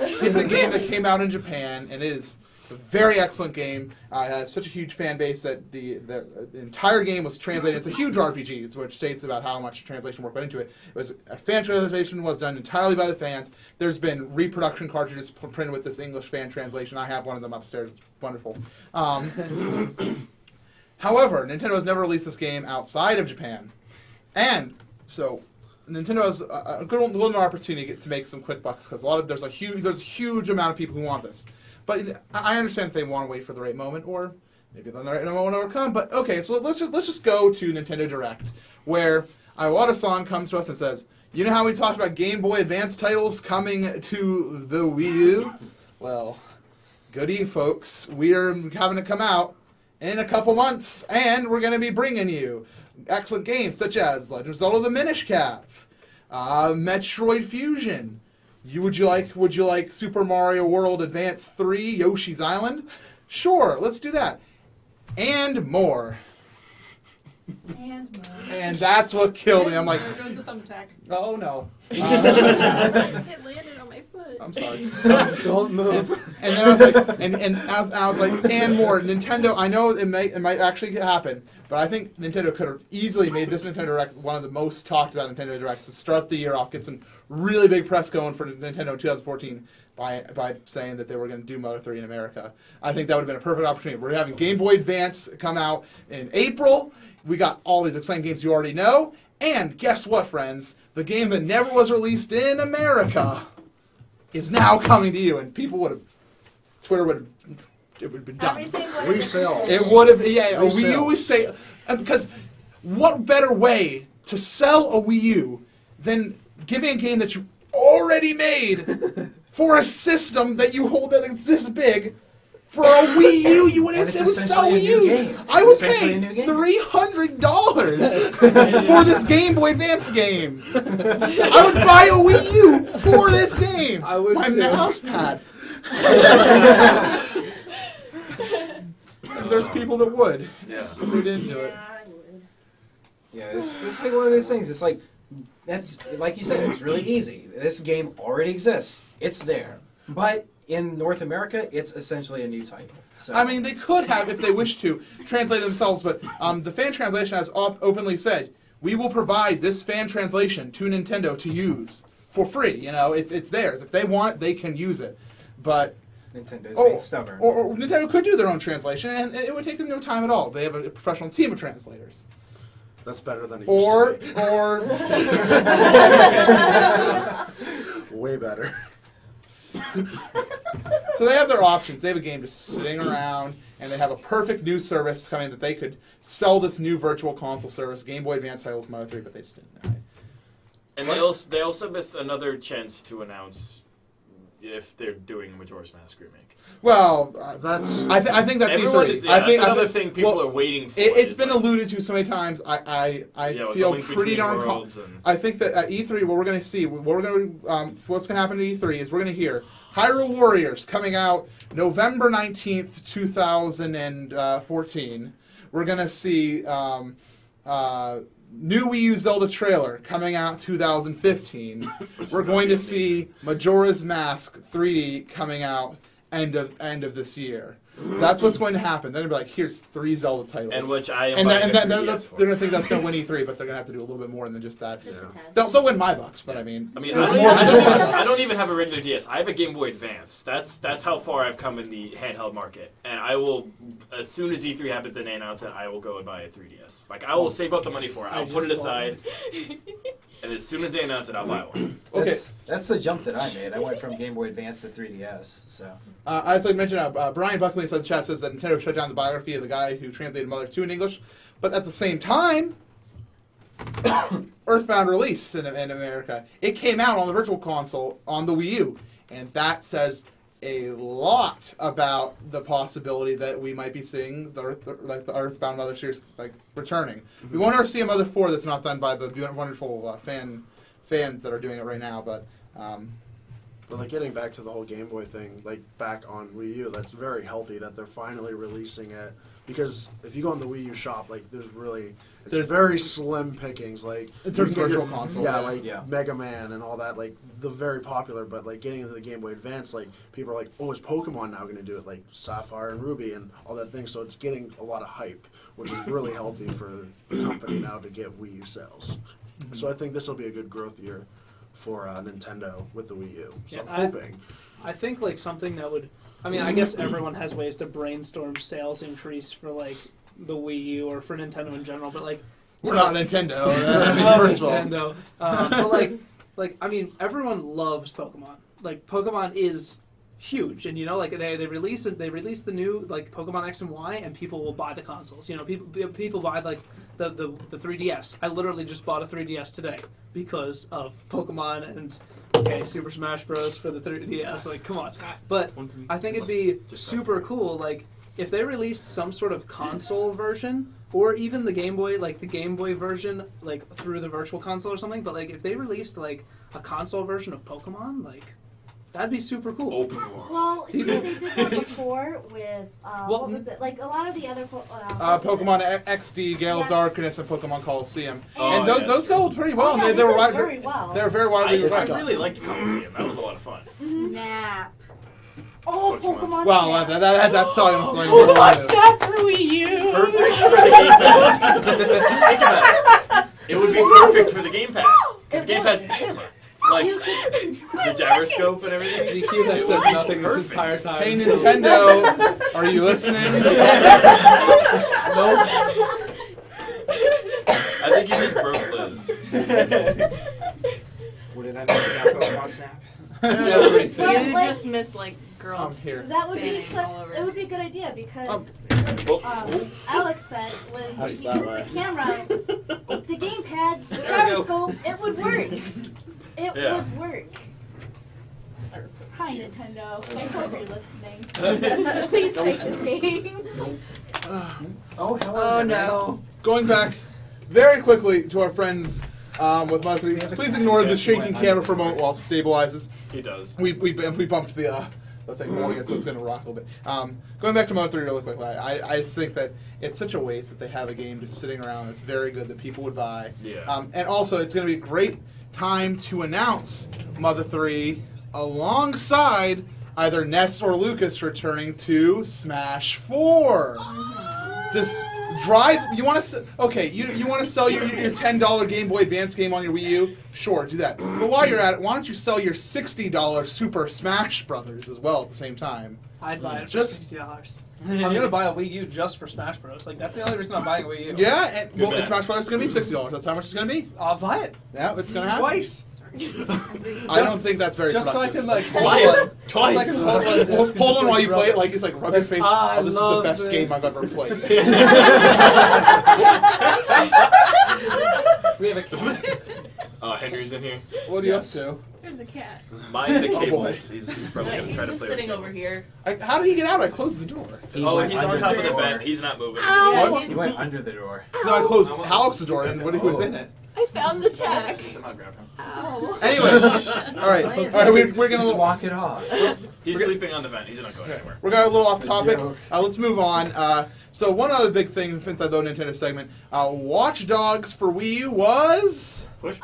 It's a game that came out in Japan, and it's a very excellent game. It has such a huge fan base that the entire game was translated. It's a huge RPG, which states about how much translation work went into it. It was a fan translation was done entirely by the fans. There's been reproduction cartridges printed with this English fan translation. I have one of them upstairs. It's wonderful. However, Nintendo has never released this game outside of Japan, and so Nintendo has a little more opportunity to make some quick bucks because there's a huge amount of people who want this. But I understand if they want to wait for the right moment, or maybe the right moment will come. But okay, so let's just go to Nintendo Direct, where Iwata-san comes to us and says, "You know how we talked about Game Boy Advance titles coming to the Wii U? Well, goody folks, we're having it come out in a couple months, and we're going to be bringing you excellent games such as Legend of Zelda: The Minish Cap, Metroid Fusion." Would you like Super Mario World Advance 3 Yoshi's Island? Sure, let's do that. And more. And that's what killed me. I'm like, There goes a thumbtack. oh no. It landed on my foot. I'm sorry. Don't move. And then I was like, I was like, and more. Nintendo, I know it might actually happen, but I think Nintendo could have easily made this Nintendo Direct one of the most talked about Nintendo Directs to start the year off, get some really big press going for Nintendo 2014 by saying that they were going to do Mother 3 in America. I think that would have been a perfect opportunity. We're having Game Boy Advance come out in April. We got all these exciting games you already know. And guess what, friends? The game that never was released in America is now coming to you. And people would have, Twitter would have been done. Resales. It would have, yeah. A Resale. Wii U is say because what better way to sell a Wii U than giving a game that you already made for a system that you hold that it's this big for a Wii U? You wouldn't say would sell Wii U. I would pay $300 for this Game Boy Advance game. I would buy a Wii U for this game. I would My too. mouse pad. And there's people that would. Yeah. But they didn't do it. I would. Yeah, it's like one of those things. It's like, that's, like you said, it's really easy. This game already exists. It's there. But in North America, it's essentially a new title. So. I mean, they could have, if they wished to, translate it themselves, but the fan translation has openly said, we will provide this fan translation to Nintendo to use for free. You know, it's theirs. If they want it, they can use it. But Nintendo's being stubborn. Or Nintendo could do their own translation, and it would take them no time at all. They have a professional team of translators. That's better than it Or used to be. Way better. So they have their options. They have a game just sitting around, and they have a perfect new service coming that they could sell this new virtual console service, Game Boy Advance titles, Mother 3, but they just didn't. And they also missed another chance to announce if they're doing a Majora's Mask remake. Well, that's. I think that's Everyone E3. is, yeah, that's another thing people are waiting for. It's been like, alluded to so many times. I with feel the Link pretty Between darn Worlds confident. and- I think that at E3, what we're going to see, what's going to happen at E3 is we're going to hear Hyrule Warriors coming out November 19th, 2014. We're going to see new Wii U Zelda trailer coming out 2015. We're going to see Majora's Mask 3D coming out end of this year. That's what's going to happen. Then they'll be like, here's 3 Zelda titles. And which I am and buying then, a they're 3DS going for. to think that's going to win E3, but they're going to have to do a little bit more than just that. Just a 10. They'll win my bucks, but I mean, I mean, there's I more than just my don't, bucks. I don't even have a regular DS. I have a Game Boy Advance. That's how far I've come in the handheld market. And I will, as soon as E3 happens and they announce it, I will go and buy a 3DS. Like, I will save up the money for it. I'll put it aside. And as soon as they announce it, I'll buy one. Okay. That's the jump that I made. I went from Game Boy Advance to 3DS. So As I mentioned, Brian Buckley in the chat says that Nintendo shut down the biography of the guy who translated Mother 2 in English, but at the same time, Earthbound released in America. It came out on the Virtual Console on the Wii U, and that says a lot about the possibility that we might be seeing the Earthbound Mother series returning. We won't ever see a Mother 4 that's not done by the wonderful fans that are doing it right now, but. But like getting back to the whole Game Boy thing, like back on Wii U, that's very healthy that they're finally releasing it. Because if you go on the Wii U shop, like there's very slim pickings. Like in terms of you can get Virtual your- Console, yeah, yeah. like Yeah. Mega Man and all that, like the very popular. But like getting into the Game Boy Advance, like people are like, oh, is Pokemon now going to do it? Like Sapphire and Ruby and all that thing. So it's getting a lot of hype, which is really healthy for the company now to get Wii U sales. So I think this will be a good growth year for Nintendo with the Wii U. So Yeah, I'm hoping. I think like something that would. I mean, I guess everyone has ways to brainstorm sales increase for like the Wii U or for Nintendo in general, but like We're not Nintendo. I mean, first of all. Nintendo. But like I mean, everyone loves Pokemon. Like Pokemon is huge, and you know, like they release the new like Pokemon X and Y, and people will buy the consoles. You know, people buy like the 3DS. I literally just bought a 3DS today because of Pokemon and Super Smash Bros. For the 3DS. Like, come on. But I think it'd be super cool, like if they released some sort of console version, or even the Game Boy version, like through the Virtual Console or something. But like if they released like a console version of Pokemon, like that'd be super cool. Open world. Well, see, they did that before with what was it? Like a lot of the other Pokemon XD, Gale of Darkness, and Pokemon Coliseum, Oh, and yeah, those sold pretty well. Oh, yeah, and they were did wide, very well. They were very widely I recognized. really liked Coliseum. That was a lot of fun. Snap. Oh, Pokemon. Pokemon. Well, Snap. that's talking like. Who wants that for Wii U? Perfect for the gamepad. Think about it. It would be perfect for the gamepad. Because It gamepad's would. the camera. Like the gyroscope and everything. ZQ has said It would be nothing this perfect. entire time. Hey so- Nintendo, are you listening? Nope. I think you just broke Liz. what did I miss about Pokemon Snap? Everything. You Like- just missed like I'm girls. here. That would be Banging all over. it would be a good idea because Oh, Alex said when How's he that used the right? camera, the gamepad, the There we go. gyroscope, it would work. It Yeah. would work. Hi Nintendo, I hope you're listening. Please take this game. Oh, hello. Oh there, no. Going back very quickly to our friends with Mother 3, please ignore the shaking camera for a moment while it stabilizes. he does. We bumped the thing rolling it, so it's going to rock a little bit. Going back to Mother 3 really quickly, I just think that it's such a waste that they have a game just sitting around. It's very good that people would buy. Yeah. And also, it's going to be a great time to announce Mother 3 alongside either Ness or Lucas returning to Smash 4. Just drive. You want to? Okay, you want to sell your $10 Game Boy Advance game on your Wii U? Sure, do that. But while you're at it, why don't you sell your $60 Super Smash Brothers as well at the same time? I'd buy it for Just- $60. I'm gonna buy a Wii U just for Smash Bros. Like that's the only reason I'm buying a Wii U. Yeah, and Good man. Smash Brothers is gonna be $60. That's how much it's gonna be. I'll buy it Yeah, it's gonna happen. twice. I don't think that's very Just so I productive. can like hold Buy one. it twice. Just so I can hold one disc and Hold just, on while like, you rub play it, like it's like rub your face. I Oh, this is the love best this. game I've ever played. We have a cat. Henry's in here. What are you Yes. up There's a cat. Mind the Oh, boy. cables. He's probably Yeah, gonna he's try to just play sitting with over cables. here. How did he get out? I closed the door. He Oh, went he's on under top of the door. vent. He's not moving. Yeah, What? He went under the door. No, I closed Alex's door, and what? Who was in it? I found the tech. Somehow grab him. Ow. Anyways, all right, we're gonna Just walk it off. He's sleeping on the vent. He's not going anywhere. We're going a little off It's a topic. joke. Let's move on. So one other big thing inside the Nintendo segment, Watch Dogs for Wii U was Push.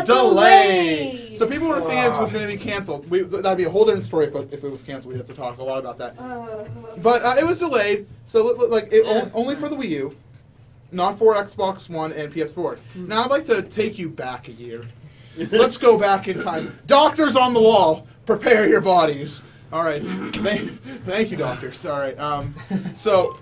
delayed. So people were thinking it was going to be canceled. That'd be a whole different story if it was canceled. We'd have to talk a lot about that. But it was delayed. So only for the Wii U, not for Xbox One and PS4. Now I'd like to take you back a year. Let's go back in time. Doctors on the wall, prepare your bodies. All right. Thank you, doctors. All right. So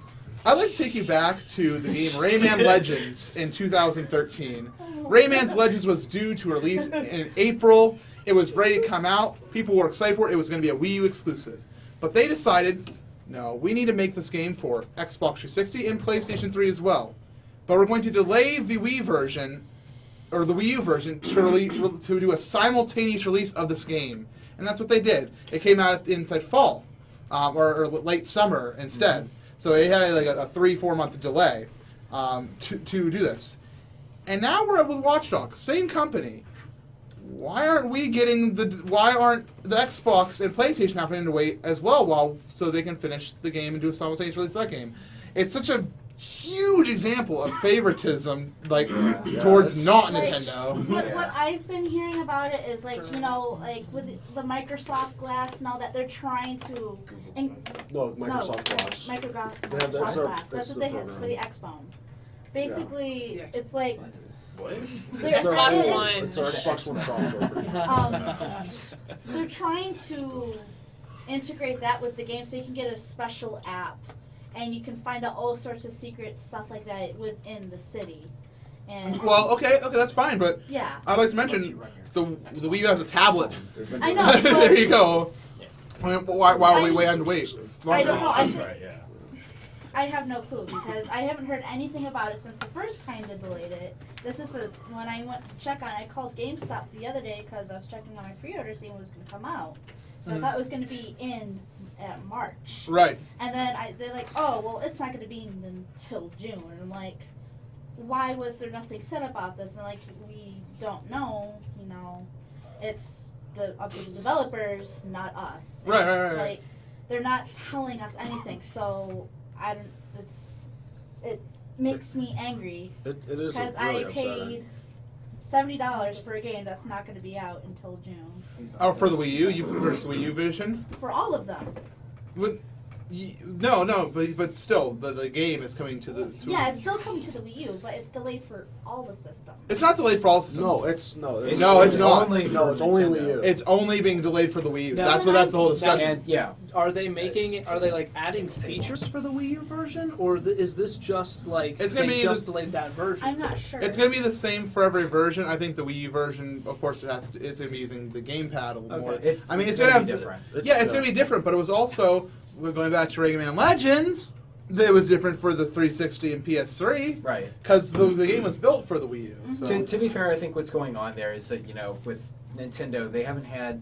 I'd like to take you back to the game Rayman Legends in 2013. Rayman's Legends was due to release in April. It was ready to come out. People were excited for it. It was going to be a Wii U exclusive. But they decided, no, we need to make this game for Xbox 360 and PlayStation 3 as well. But we're going to delay the Wii version, or the Wii U version, to do a simultaneous release of this game. And that's what they did. It came out inside fall, or late summer instead. So it had like a 3-4 month delay to do this. And now we're with Watch Dogs, same company. Why aren't the Xbox and PlayStation having to wait as well so they can finish the game and do a simultaneous release of that game? It's such a huge example of favoritism, towards not Nintendo. What I've been hearing about it is with the Microsoft Glass and all that, they're trying to. Microsoft Glass. Microsoft Glass. That's what they have for the Xbone. Basically, it's like. What? Xbox One. It's our Xbox One software. They're trying to integrate that with the game so you can get a special app. And you can find out all sorts of secret stuff like that within the city. And Okay, that's fine, but yeah. I'd like to mention the Wii U has a tablet. I know. There you go. I mean, why are we having to wait? I don't know. That's right, yeah. I have no clue because I haven't heard anything about it since the first time they delayed it. This is when I went to check on it, I called GameStop the other day because I was checking on my pre-order, seeing what was going to come out. So I thought it was going to be in March. Right. And then they're like, oh, well, it's not going to be until June. And I'm like, why was there nothing said about this? And like, we don't know, it's up to the developers, not us. And Right. Like, they're not telling us anything, so it makes me angry. It is because really I upsetting. paid $70 for a game that's not going to be out until June. Oh, for the Wii U? You versus Wii U version? For all of them. No, but still, the game is coming to the. Yeah, it's still coming to the Wii U, but it's delayed for all the systems. It's not delayed for all systems. No, it's not. It's only Wii U. It's only being delayed for the Wii U. Now- That's the whole discussion. And, yeah. Are they adding features for the Wii U version, or is this just It's gonna be delayed that version? I'm not sure. It's going to be the same for every version. I think the Wii U version, of course, it's going to be using the gamepad a little more. It's going to gonna have be different. It's going to be different, but it was also, we're going back to Rayman Legends, that was different for the 360 and PS3. Right. Because the game was built for the Wii U. So. To be fair, I think what's going on there is that, with Nintendo, they haven't had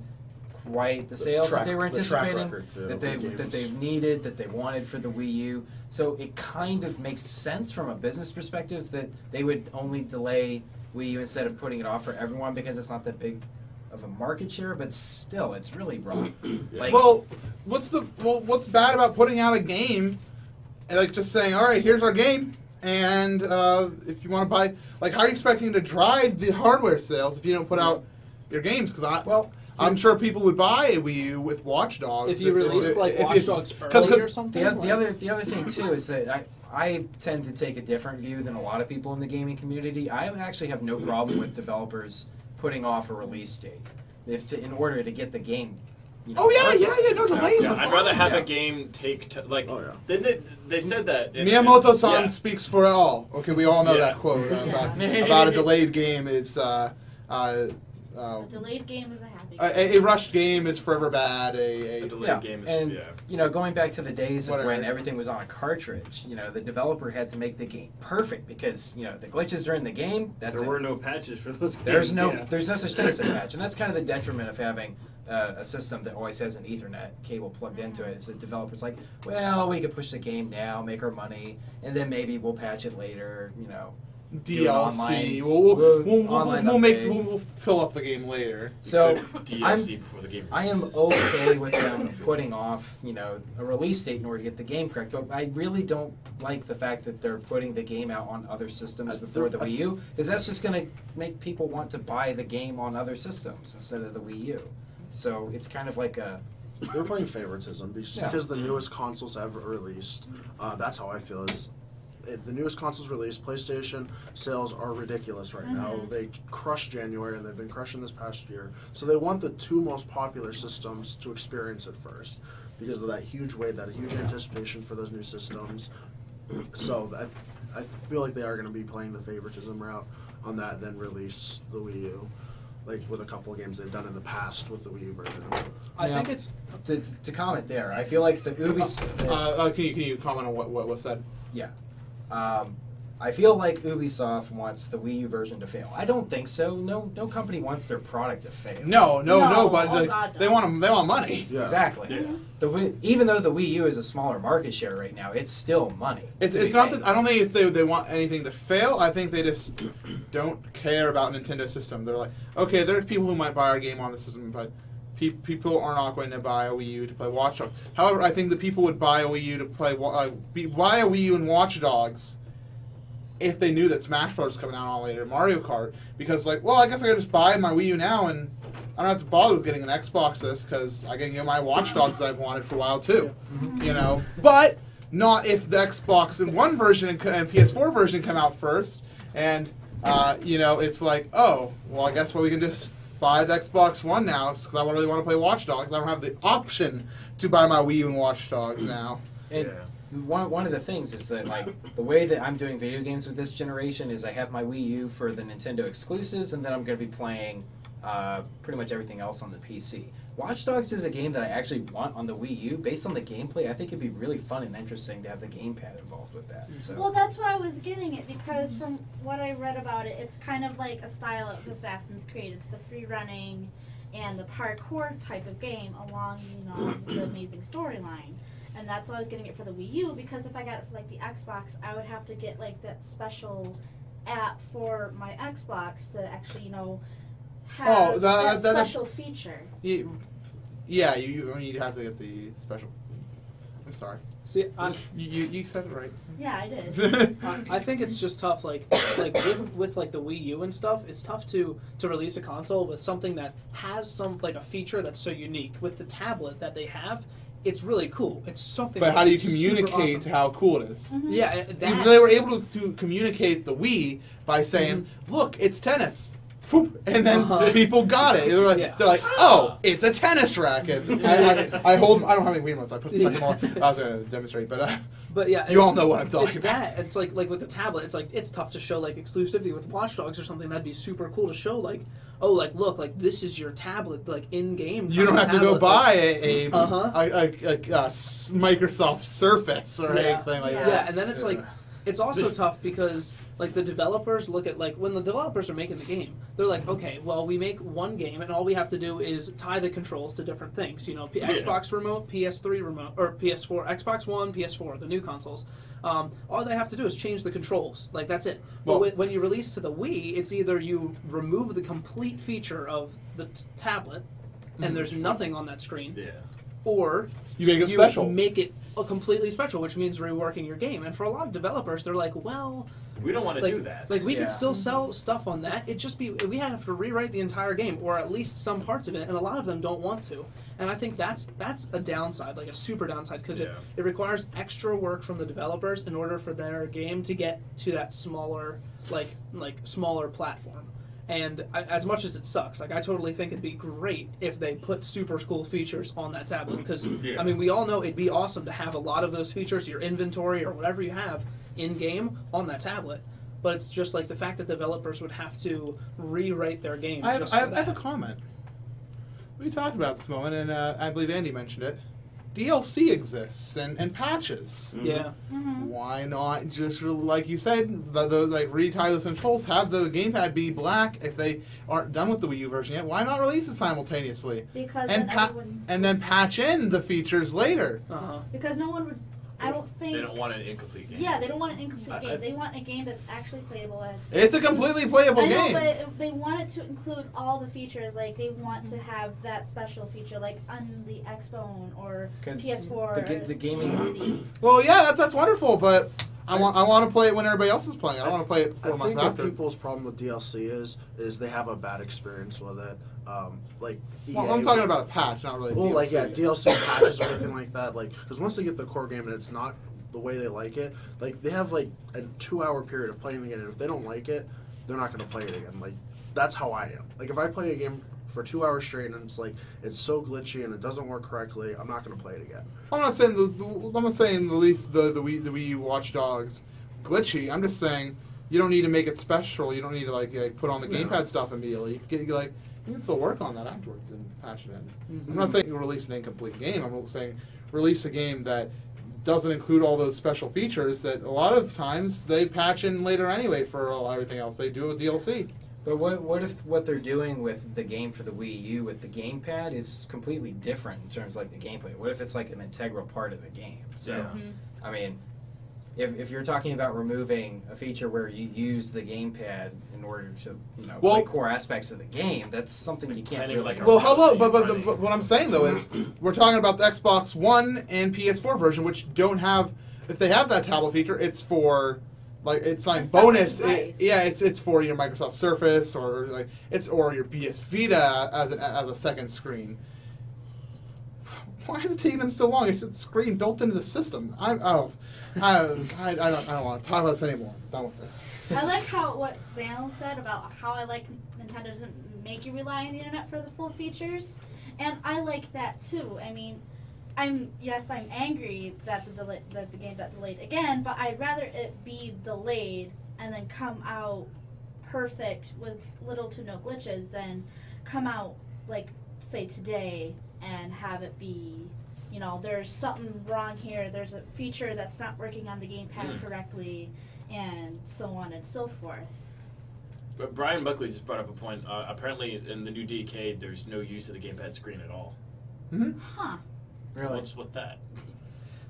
quite the sales that they were anticipating, that they've needed, that they wanted for the Wii U. So it kind of makes sense from a business perspective that they would only delay Wii U instead of putting it off for everyone because it's not that big of a market share, but still, it's really wrong. What's bad about putting out a game and just saying, all right, here's our game, and if you want to buy, how are you expecting to drive the hardware sales if you don't put out your games? Because I'm sure people would buy a Wii U with Watch Dogs if you released Watch Dogs early or something. The other thing too is that I tend to take a different view than a lot of people in the gaming community. I actually have no problem with developers putting off a release date in order to get the game. No delays. I'd rather have a game take they said that Miyamoto-san speaks for it all. Okay, we all know that quote about a delayed game is. A delayed game is a happy game. A rushed game is forever bad. A delayed game is going back to the days of when everything was on a cartridge, the developer had to make the game perfect because the glitches are in the game. There were no patches for those games. There's no such thing as a patch, and that's kind of the detriment of having a system that always has an Ethernet cable plugged into it. Is that developers we could push the game now, make our money, and then maybe we'll patch it later. do an DLC. online We'll fill up the game later. So DLC before the game. I am releases. okay with them putting off, a release date in order to get the game correct, but I really don't like the fact that they're putting the game out on other systems before the Wii U, because that's just going to make people want to buy the game on other systems instead of the Wii U. So it's kind of like a... They're playing favoritism because the newest consoles ever released. That's how I feel. The newest consoles released, PlayStation sales are ridiculous right now. They crushed January and they've been crushing this past year. So they want the two most popular systems to experience it first because of that huge wait, that huge anticipation for those new systems. So I feel like they are going to be playing the favoritism route on that, then release the Wii U. Like with a couple of games they've done in the past with the Wii U version. I think it's to comment there. I feel like the Ubisoft. Can you comment on what was said? Yeah. I feel like Ubisoft wants the Wii U version to fail. I don't think so. No company wants their product to fail. No, but oh God, they want money. Yeah. Exactly. Yeah. Even though the Wii U is a smaller market share right now, it's still money. It's not that I don't think it's they want anything to fail. I think they just don't care about Nintendo system. They're like, okay, there's people who might buy our game on the system, but people are not going to buy a Wii U to play Watch Dogs. However, I think that people would buy a Wii U to play buy a Wii U and Watch Dogs if they knew that Smash Bros. Was coming out on later, Mario Kart, because I guess I could just buy my Wii U now and I don't have to bother with getting an Xbox this because I can get my Watch Dogs that I've wanted for a while too, But not if the Xbox One version and PS4 version come out first, and it's like, oh, well, I guess we can just buy the Xbox One now because I really want to play Watch Dogs. I don't have the option to buy my Wii U and Watch Dogs now. And one of the things is that the way that I'm doing video games with this generation is I have my Wii U for the Nintendo exclusives, and then I'm going to be playing pretty much everything else on the PC. Watch Dogs is a game that I actually want on the Wii U. Based on the gameplay, I think it'd be really fun and interesting to have the gamepad involved with that. So. Well, that's what I was getting at because from what I read about it, it's kind of like a style of Assassin's Creed. It's the free running and the parkour type of game along, the amazing storyline. And that's why I was getting it for the Wii U, because if I got it for the Xbox, I would have to get that special app for my Xbox to actually, have that special feature. Yeah, you have to get the special. I'm sorry. See, you said it right. Yeah, I did. I think it's just tough, with the Wii U and stuff. It's tough to release a console with something that has a feature that's so unique. With the tablet that they have, it's really cool. It's something. But how do you communicate how cool it is? Mm-hmm. Yeah, they were able to communicate the Wii by saying, "Look, it's tennis." And then people got it. They're like, oh, it's a tennis racket. I hold. I don't have any Wiimotes. I put the second one. I was going to demonstrate, but yeah, you all know what I'm talking about. It's like with the tablet. It's tough to show exclusivity with Watch Dogs or something. That'd be super cool to show. Look, this is your tablet. In game. You don't have to go buy a Microsoft Surface or anything like that. Yeah, and then it's it's also tough because the developers look at when the developers are making the game, they're like, okay, well, we make one game and all we have to do is tie the controls to different things. Xbox remote, PS3 remote, or PS4, Xbox One, PS4, the new consoles. All they have to do is change the controls. That's it. But when you release to the Wii, it's either you remove the complete feature of the tablet, and there's nothing on that screen. Yeah. Or you make it special. Make it completely special, which means reworking your game. And for a lot of developers, they're like, well, we don't want to do that. We could still sell stuff on that. It'd just be we have to rewrite the entire game, or at least some parts of it, and a lot of them don't want to. And I think that's a downside, a super downside, because it requires extra work from the developers in order for their game to get to that smaller smaller platform. And as much as it sucks, I totally think it'd be great if they put super cool features on that tablet. Because, we all know it'd be awesome to have a lot of those features, your inventory or whatever you have in-game on that tablet. But it's just the fact that developers would have to rewrite their game. I have a comment. We talked about this moment, and I believe Andy mentioned it. DLC exists and patches. Mm-hmm. Yeah. Mm-hmm. Why not just, like you said, retie those controls, have the gamepad be black if they aren't done with the Wii U version yet? Why not release it simultaneously? Because and then patch in the features later. Because no one would I don't think. They don't want an incomplete game. Yeah, they don't want an incomplete game. They want a game that's actually playable. It's a completely playable I know, game. but they want it to include all the features. Like they want to have that special feature, like on the Xbone or 'Cause PS4. the gaming. Well, yeah, that's wonderful, but I want to play it when everybody else is playing. I don't want to play it 4 months I think after. what people's problem with DLC is they have a bad experience with it. Like EA, Well, I'm talking about a patch, not really. Well, DLC. like DLC patches or anything like that. Like, because once they get the core game and it's not the way they like it, like they have like a 2-hour period of playing the game, and if they don't like it, they're not going to play it again. Like, that's how I am. Like, if I play a game for 2 hours straight and it's like it's so glitchy and it doesn't work correctly, I'm not going to play it again. I'm not saying I'm not saying the Wii U Watch Dogs glitchy. I'm just saying you don't need to make it special. You don't need to like put on the gamepad stuff immediately. You can still work on that afterwards and patch it in. I'm not saying release an incomplete game. I'm saying release a game that doesn't include all those special features that a lot of times they patch in later anyway for everything else. They do it with DLC. But what if what they're doing with the game for the Wii U with the gamepad is completely different in terms of like the gameplay? What if it's like an integral part of the game? So, I mean, if you're talking about removing a feature where you use the gamepad in order to play core aspects of the game, that's something you can't really. Well, how about but what I'm saying though is we're talking about the Xbox One and PS4 version, which don't have. If they have that tablet feature, it's for. Like it's like bonus, it's for your Microsoft Surface or like or your PS Vita as a second screen. Why is it taking them so long? It's a screen built into the system. I don't want to talk about this anymore. I'm done with this. I like what Zano said about how I like Nintendo doesn't make you rely on the internet for the full features, and I like that too. I mean. I'm angry that the game got delayed again, but I'd rather it be delayed and then come out perfect with little to no glitches than come out like say today and have it be, there's something wrong here, there's a feature that's not working on the gamepad correctly, and so on and so forth. But Brian Buckley just brought up a point. Apparently in the new DK, there's no use of the gamepad screen at all. Mm-hmm. Huh. Really? What's with that?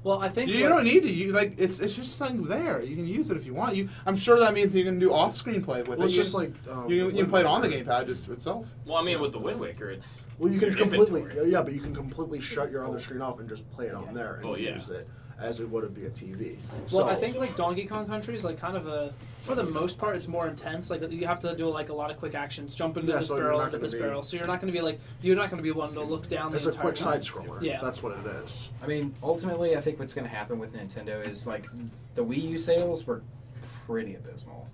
Well, I think you don't need to use it's just something there. You can use it if you want. I'm sure that means you can do off-screen play with it. It's just like you can play it on the gamepad just itself. Well, I mean, with the Wind Waker, it's you can completely but you can completely shut your other screen off and just play it on there and use it as it would be a TV. Well, I think like Donkey Kong Country is like kind of for the most part, it's more intense. Like you have to do like a lot of quick actions, jump into this barrel, into this barrel. So you're not going to be one to look down. It's the a entire quick time. side scroller. Yeah, that's what it is. I mean, ultimately, I think what's going to happen with Nintendo is like the Wii U sales were pretty abysmal.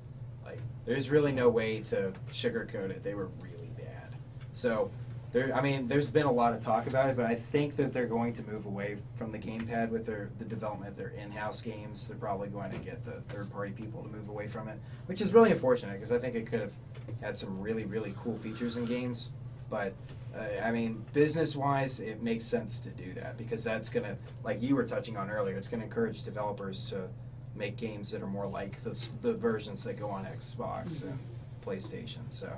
Like, there's really no way to sugarcoat it. They were really bad. So. There's been a lot of talk about it, but I think that they're going to move away from the gamepad with the development of their in-house games. They're probably going to get the third-party people to move away from it, which is really unfortunate because I think it could have had some really, really cool features in games. But, business-wise, it makes sense to do that because that's going to, like you were touching on earlier, it's going to encourage developers to make games that are more like the versions that go on Xbox and PlayStation. So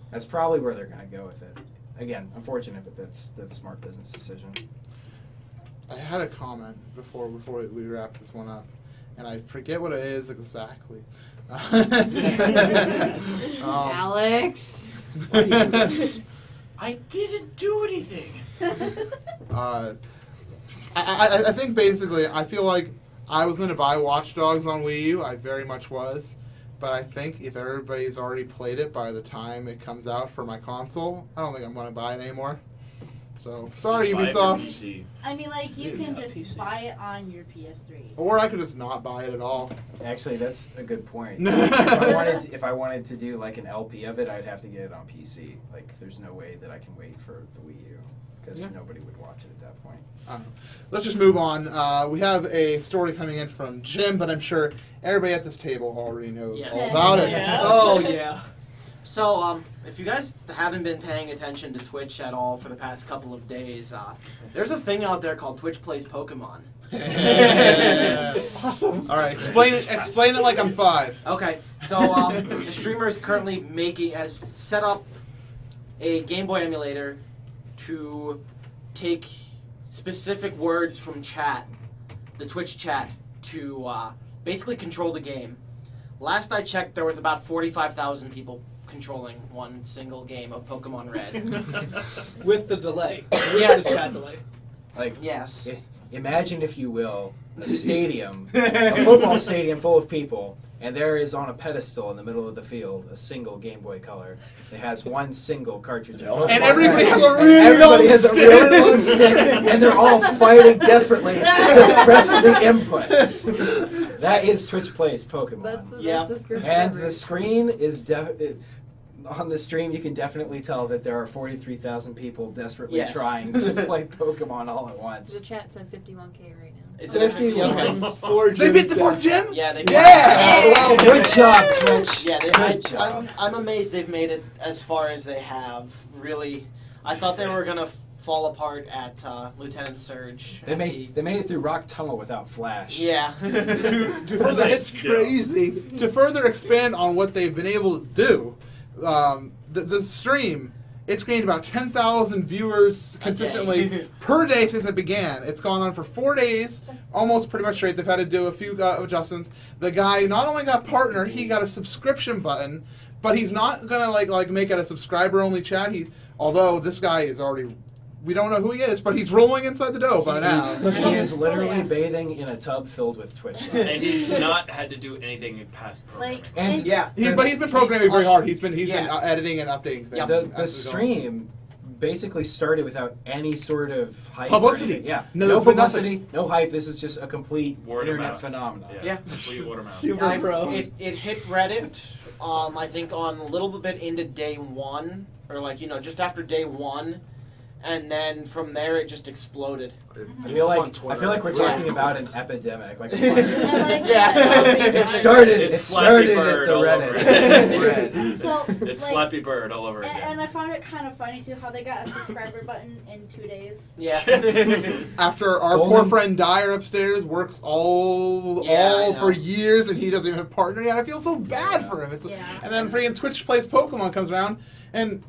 that's probably where they're going to go with it. Again, unfortunate, but that's the smart business decision. I had a comment before we wrap this one up, and I forget what it is exactly. Alex. I didn't do anything. I think basically, I feel like I was going to buy Watch Dogs on Wii U. I very much was. But I think if everybody's already played it by the time it comes out for my console, I don't think I'm going to buy it anymore. So, sorry, Ubisoft. I mean, like, you can just buy it on your PS3. Or I could just not buy it at all. Actually, that's a good point. if I wanted to do, like, an LP of it, I'd have to get it on PC. Like, there's no way that I can wait for the Wii U, because nobody would watch it at that point. Let's just move on. We have a story coming in from Jim, but I'm sure everybody at this table already knows all about it. Yeah. Oh, yeah. So, if you guys haven't been paying attention to Twitch at all for the past couple of days, there's a thing out there called Twitch Plays Pokemon. It's awesome. All right, explain it like I'm 5. Okay, so the streamer is currently has set up a Game Boy emulator to take specific words from chat the Twitch chat to basically control the game. Last I checked, there was about 45,000 people controlling one single game of Pokemon Red. With the delay. Yes. The chat delay. Like, Yes. imagine, if you will, a stadium, a football stadium full of people, and there is on a pedestal in the middle of the field a single Game Boy Color. It has one single cartridge. And everybody has a really Everybody long has a really long stick, and they're all fighting desperately to press the inputs. That is Twitch Plays Pokemon. That's the Yeah. best description And ever. the screen is on the stream. You can definitely tell that there are 43,000 people desperately Yes. trying to play Pokemon all at The once. chat's at 51K right now. Is it 51. okay? Four They beat the gyms fourth down. gym? Yeah, they Yeah! Well, Good job, Twitch. Yeah, Good job. I'm amazed they've made it as far as they have. Really, I thought they were gonna fall apart at Lieutenant Surge. They made it through Rock Tunnel without Flash. Yeah. to further, That's crazy. to further expand on what they've been able to do, the stream, it's gained about 10,000 viewers consistently per day since it began. It's gone on for 4 days, almost pretty much straight. They've had to do a few adjustments. The guy not only got partner, he got a subscription button, but he's not gonna like make it a subscriber-only chat. Although this guy is already. We don't know who he is, but he's rolling inside the dough by now. He is literally bathing in a tub filled with Twitch And lights. he's not had to do anything past programming. Like, And and- Yeah. But he's been programming very hard. He's been Yeah. editing and updating things. Yep. The as we're going. stream basically started without any sort of hype. or Publicity. anything. Yeah. No, No there's been publicity, no hype. This is just a complete Word of internet mouth. phenomenon. Yeah. Complete word of mouth. Super pro. It hit Reddit. I think on a little bit into day one, or just after day one, and then from there it just exploded. I feel On like Twitter. we're Yeah. talking about an epidemic, like a virus. Yeah. It started. It It's Flappy started at Bird the all Reddit. over It again. spread. So, It's like, Flappy Bird all over and again. I found it kind of funny too how they got a subscriber button in 2 days. Yeah. After our Golden- poor friend Dyer upstairs works all Yeah, I know. for years and he doesn't even have a partner yet. I feel so bad for him. Yeah. And then freaking Twitch Plays Pokemon comes around and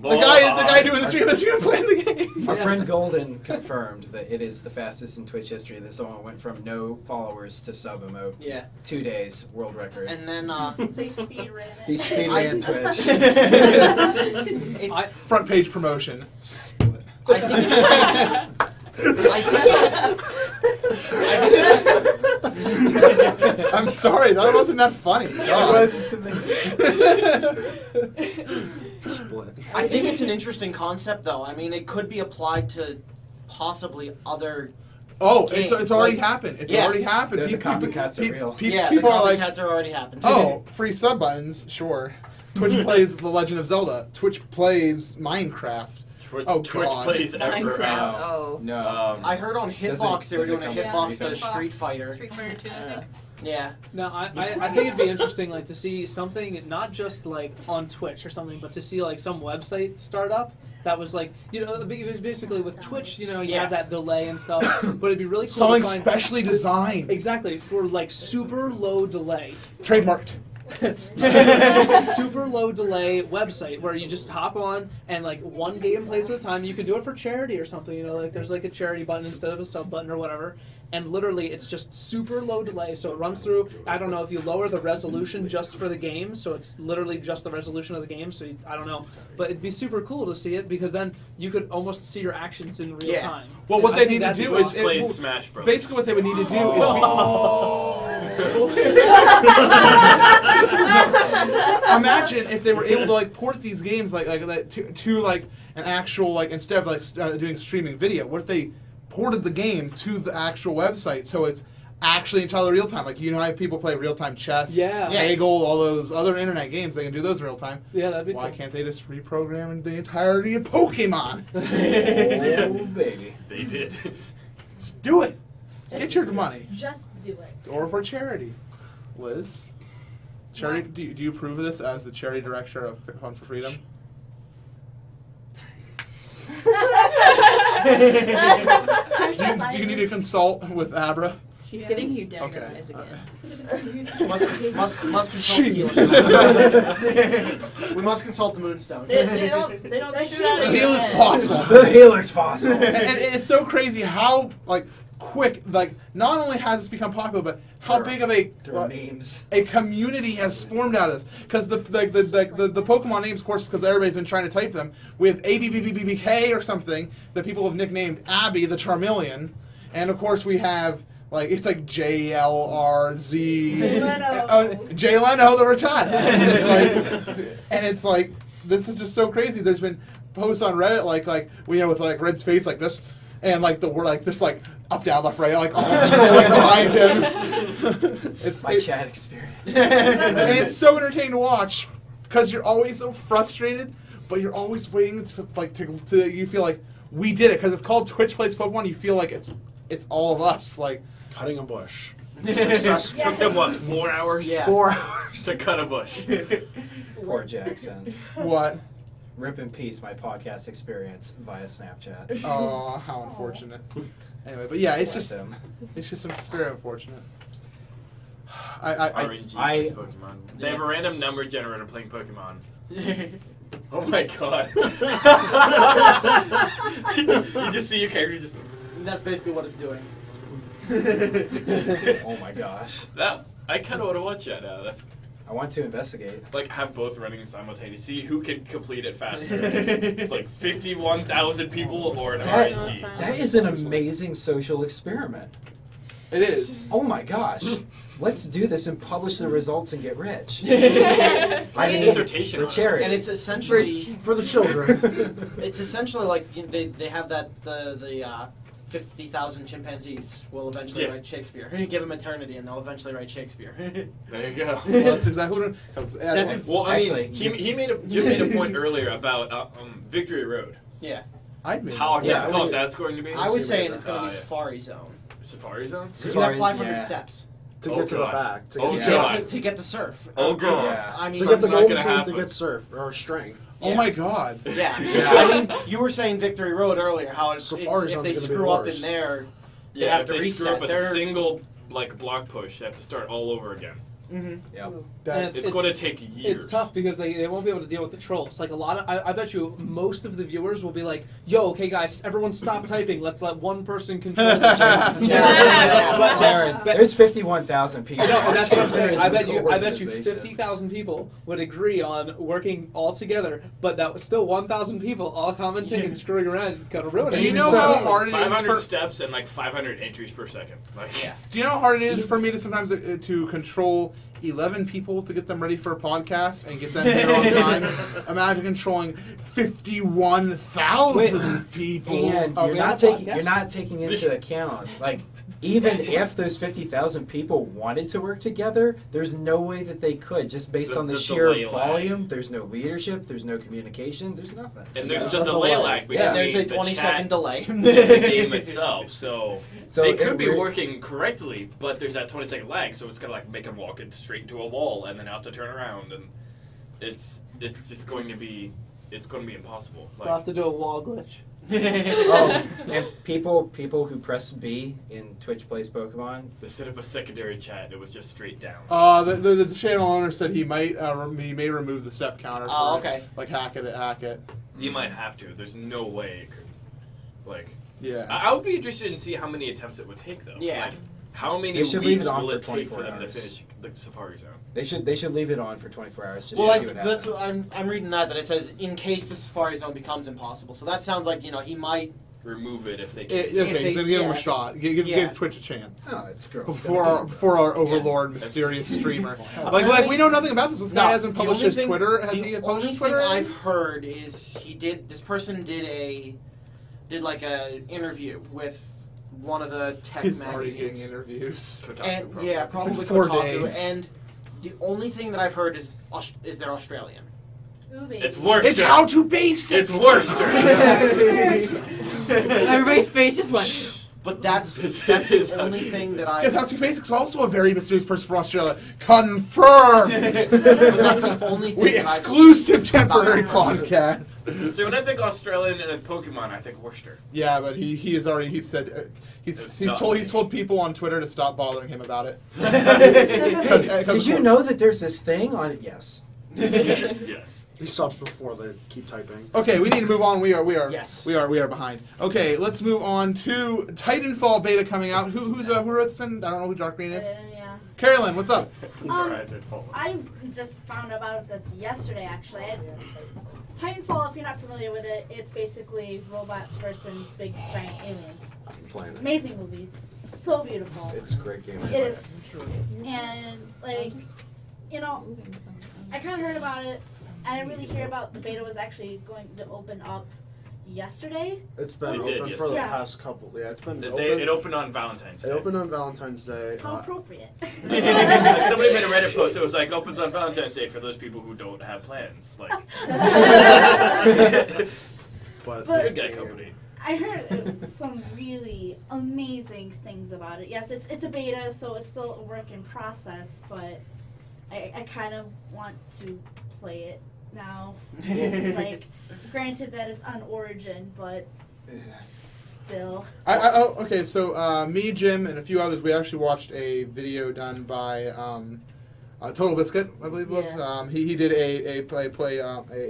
the guy doing the stream isn't even playing the game. Our friend Golden confirmed that it is the fastest in Twitch history that someone went from no followers to sub emote. Yeah. 2 days, world record. And then They speed ran it. He speed ran Twitch. it's, Front page promotion. Split. I think I'm sorry, that wasn't that funny. God. Split. I think it's an interesting concept, though. I mean, it could be applied to possibly other. Oh, games. it's already Like- happened. It's Yes. already happened. The copycats are real. Yeah, people the are like, copycats are already happened. oh, free sub buttons, sure. Twitch plays The Legend of Zelda. Twitch plays Minecraft. Twitch, Oh, Twitch God. plays Emperor Minecraft. out. Oh. No. I heard on Hitbox they were doesn't doing a come Yeah, Hitbox that is Hitbox. Street Fighter. Street Fighter 2, I think. Yeah. No, I think it'd be interesting, like, to see something not just like on Twitch or something, but to see like some website start up that was like, because basically with Twitch, you Yeah. have that delay and stuff, but it'd be really cool Something to find specially designed. exactly for like super low delay. Trademarked. Super low delay website where you just hop on and like one game plays at a time. You can do it for charity or something, like there's like a charity button instead of a sub button or whatever. And literally it's just super low delay, so it runs through. I don't know if you lower the resolution just for the game, so it's literally just the resolution of the game. So I don't know, but it'd be super cool to see it because then you could almost see your actions in real Yeah. time. Well, And what I they think need to that'd do be is awesome. Plays Smash Bros. Basically, what they would need to do is. Imagine if they were able to like port these games like that to like an actual like instead of like doing streaming video. What if they ported the game to the actual website so it's actually entirely real time? Like how people play real time chess, Yeah. Hagel, all those other internet games. They can do those in real time. Yeah, that'd be Why cool. can't they just reprogram the entirety of Pokemon? Oh, baby. They did. Just do it. Get your money. Just do it. Or for charity. Liz? Charity, do you approve of this as the charity director of Hunt for Freedom? Do you need to consult with Abra? She's getting you down Okay. guys again. Must consult She- We must consult the Moonstone. They don't shoot out The of your Helix head. Fossil. The Helix Fossil. And it's so crazy how like quick, like, not only has this become popular, but how big of There are memes. a community has formed out of this. Because the Pokemon names, of course, because everybody's been trying to type them. We have ABBBBK or something that people have nicknamed Abby the Charmeleon, and of course we have like it's like JLRZ, Jay Leno. Jay Leno the retard. And it's like this is just so crazy. There's been posts on Reddit like we know with like Red's face like this, and like the word like this like up down left right like all scrolling behind him. It's My chat experience. and it's so entertaining to watch because you're always so frustrated, but you're always waiting to you feel like we did it because it's called Twitch Plays Pokemon. You feel like it's all of us like Cutting a bush. Success took them what 4 hours? Yeah. 4 hours. To cut a bush. Poor Jackson. what? Rip in peace, my podcast experience via Snapchat. Oh, how unfortunate. Anyway, but yeah, it's Bless just him. very unfortunate. RNG plays Pokemon. They have a random number generator playing Pokemon. Oh my god. You just see your character just. That's basically what it's doing. Oh my gosh. I kind of want to watch that now. I want to investigate. Like, have both running simultaneously. See who can complete it faster. Like 51,000 people or an RNG. That is an amazing social experiment. It is. Oh my gosh. Let's do this and publish the results and get rich. Yes. I mean, Dissertation for on it. charity. And it's essentially For the children. it's essentially like they have that the 50,000 chimpanzees will eventually write Shakespeare. You give them eternity and they'll eventually write Shakespeare. There you go. Well, that's exactly what Well, I Actually, mean, Jim made a point earlier about Victory Road. Yeah. I'd make How Yeah, difficult I was- that's going to be. I was saying it's going to be yeah. Safari Zone. Safari Zone. You Safari, have 500 yeah. steps To Oh, get to the God. back. To Oh, get, God. to get the surf. Oh god. Yeah. I mean, to get the That's not golden gonna teeth to happen. get surf or strength. Oh Yeah. my god. Yeah. Yeah. I mean, you were saying Victory Road earlier. How Safari if Zone's they gonna be screw up worse. in there, they Yeah, have if to they reset. screw up a They're- single like block push, they have to start all over again. Mhm. Yep. That's, It's going to take years. It's tough because they won't be able to deal with the trolls. Like a lot of, I bet you most of the viewers will be like, "Yo, okay, guys, everyone stop typing. Let's let one person control the chat." Jared, there's 51,000 people. No, that's what I'm There saying. is I no bet you organization. 50,000 people would agree on working all together, but that was still 1,000 people all commenting and screwing around. Kind of ruining Do it. you know So- how hard it is 500 for, steps and like 500 entries per second. Like, Yeah. do you know how hard it is for me to sometimes to control 11 people to get them ready for a podcast and get them here on time? Imagine controlling 51,000 people. And Are you're we on not a taking podcast? you're not taking into account like even if those 50,000 people wanted to work together, there's no way that they could just based on the The sheer delay lag. volume. There's no leadership. There's no communication. There's nothing. and there's Yeah. the delay lag between And there's a the 20-second chat delay. and the game itself. So So they could it be re- working correctly, but there's that 20-second lag, so it's gonna like make them walk it straight into a wall and then have to turn around, and it's just going to be impossible. They'll have to do a wall glitch. Oh, and people who press B in Twitch Plays Pokemon. They set up a secondary chat. It was just straight down. The channel owner said he may remove the step counter. Oh, for, okay. Like hack it. You might have to. There's no way it could. Like, Yeah. I would be interested in see how many attempts it would take, though. Yeah. Like, how many They should leave weeks it on will for it take for 24 them to hours. finish the Safari Zone? They should leave it on for 24 hours just Well, to like, see what that's happens. what I'm reading that it says in case the Safari Zone becomes impossible. So that sounds like he might. Remove it if they can. Okay, they- then give him yeah. a shot. Give Yeah. Twitch a chance. Oh, it's girl. Before our overlord, mysterious streamer. Like Apparently- we know nothing about this. This guy hasn't the published only his thing- Twitter. Has the he only published his thing Twitter? I've heard is this person did like a interview with one of the tech He's already magazines. getting interviews. Kotaku, And probably. yeah, It's probably been 4 Kotaku. days. And the only thing that I've heard is they're Australian. Ooh, baby. It's Worcester. It's how to basic. It's Worcester. Everybody's face just went. But that's It is the how only to thing that Because I. How to Basic's also a very mysterious person for Australia. Confirmed. But that's the only thing We that I've- exclusive temporary about- podcast. So when I think Australian and a Pokemon, I think Worcester. Yeah, but he has already said It's he's not told people on Twitter to stop bothering him about it. Hey, 'Cause did you know that there's this thing on? Yes. Yes. He stops before they keep typing. Okay, we need to move on. We are Yes. we are behind. Okay, let's move on to Titanfall beta coming out. Who wrote this in? I don't know who Dark Green is. Yeah. Carolyn, what's up? I just found about this yesterday, actually. Titanfall, if you're not familiar with it, it's basically robots versus big giant aliens. Playing it. Amazing movie. It's so beautiful. It's a great game. It is. And, like, you know, I kind of heard about it. I didn't really hear about the beta was actually going to open up yesterday. It's been It did open for the yesterday. past couple. Yeah, it's been open. It opened on Valentine's Day. It opened on Valentine's Day. How appropriate. Like somebody made a Reddit post. It was like opens on Valentine's Day for those people who don't have plans. Like, But good guy company. I heard some really amazing things about it. Yes, it's a beta, so it's still a work in process, but I kind of want to play it now. Like, granted that it's on Origin, but still. Okay, so me, Jim, and a few others, we actually watched a video done by Total Biscuit, I believe it was. Yeah. He did a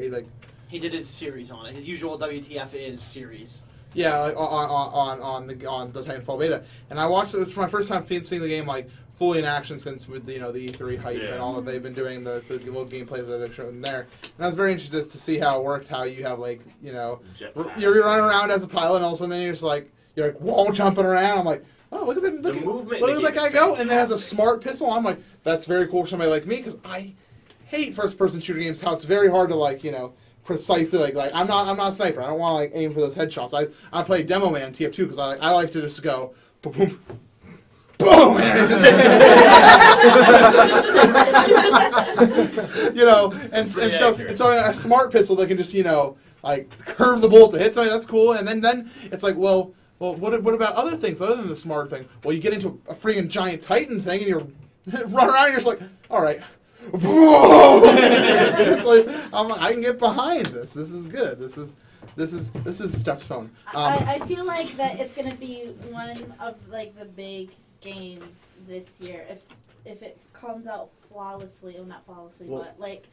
like. He did his series on it. His usual WTF is series. Yeah, like, on the Titanfall beta, and I watched it. This was my first time seeing the game like fully in action since with the E3 hype and all that they've been doing, the little gameplays that they've shown there. And I was very interested to see how it worked. How you have like you're running around as a pilot, and all of a sudden then you're like wall jumping around. I'm like, oh, look at that! Look at that guy go! And then has a smart pistol. I'm like, that's very cool for somebody like me because I hate first-person shooter games. How it's very hard to precisely like I'm not a sniper. I don't want to aim for those headshots. I play Demo Man TF2 because I like to just go boom, boom, boom, and so a smart pistol that can just curve the bullet to hit something. That's cool. And then it's like, well, what about other things other than the smart thing? Well, you get into a freaking giant Titan thing and you're run around. And you're just like, all right. It's like I can get behind this. This is good. This is Steph's phone. I feel like that it's gonna be one of like the big games this year if it comes out flawlessly. Well, not flawlessly, but like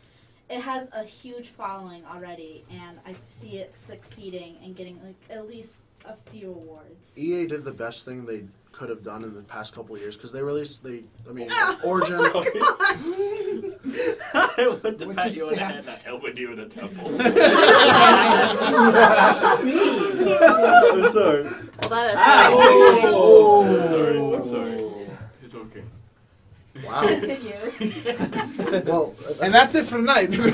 it has a huge following already, and I see it succeeding and getting like at least a few awards. EA did the best thing they could have done in the past couple of years because they released Origin. I want to pat you on the head, not elbow you in the temple. I'm sorry. Well, that is I'm sorry. It's okay. Wow. Continue. Well, and that's it for tonight. We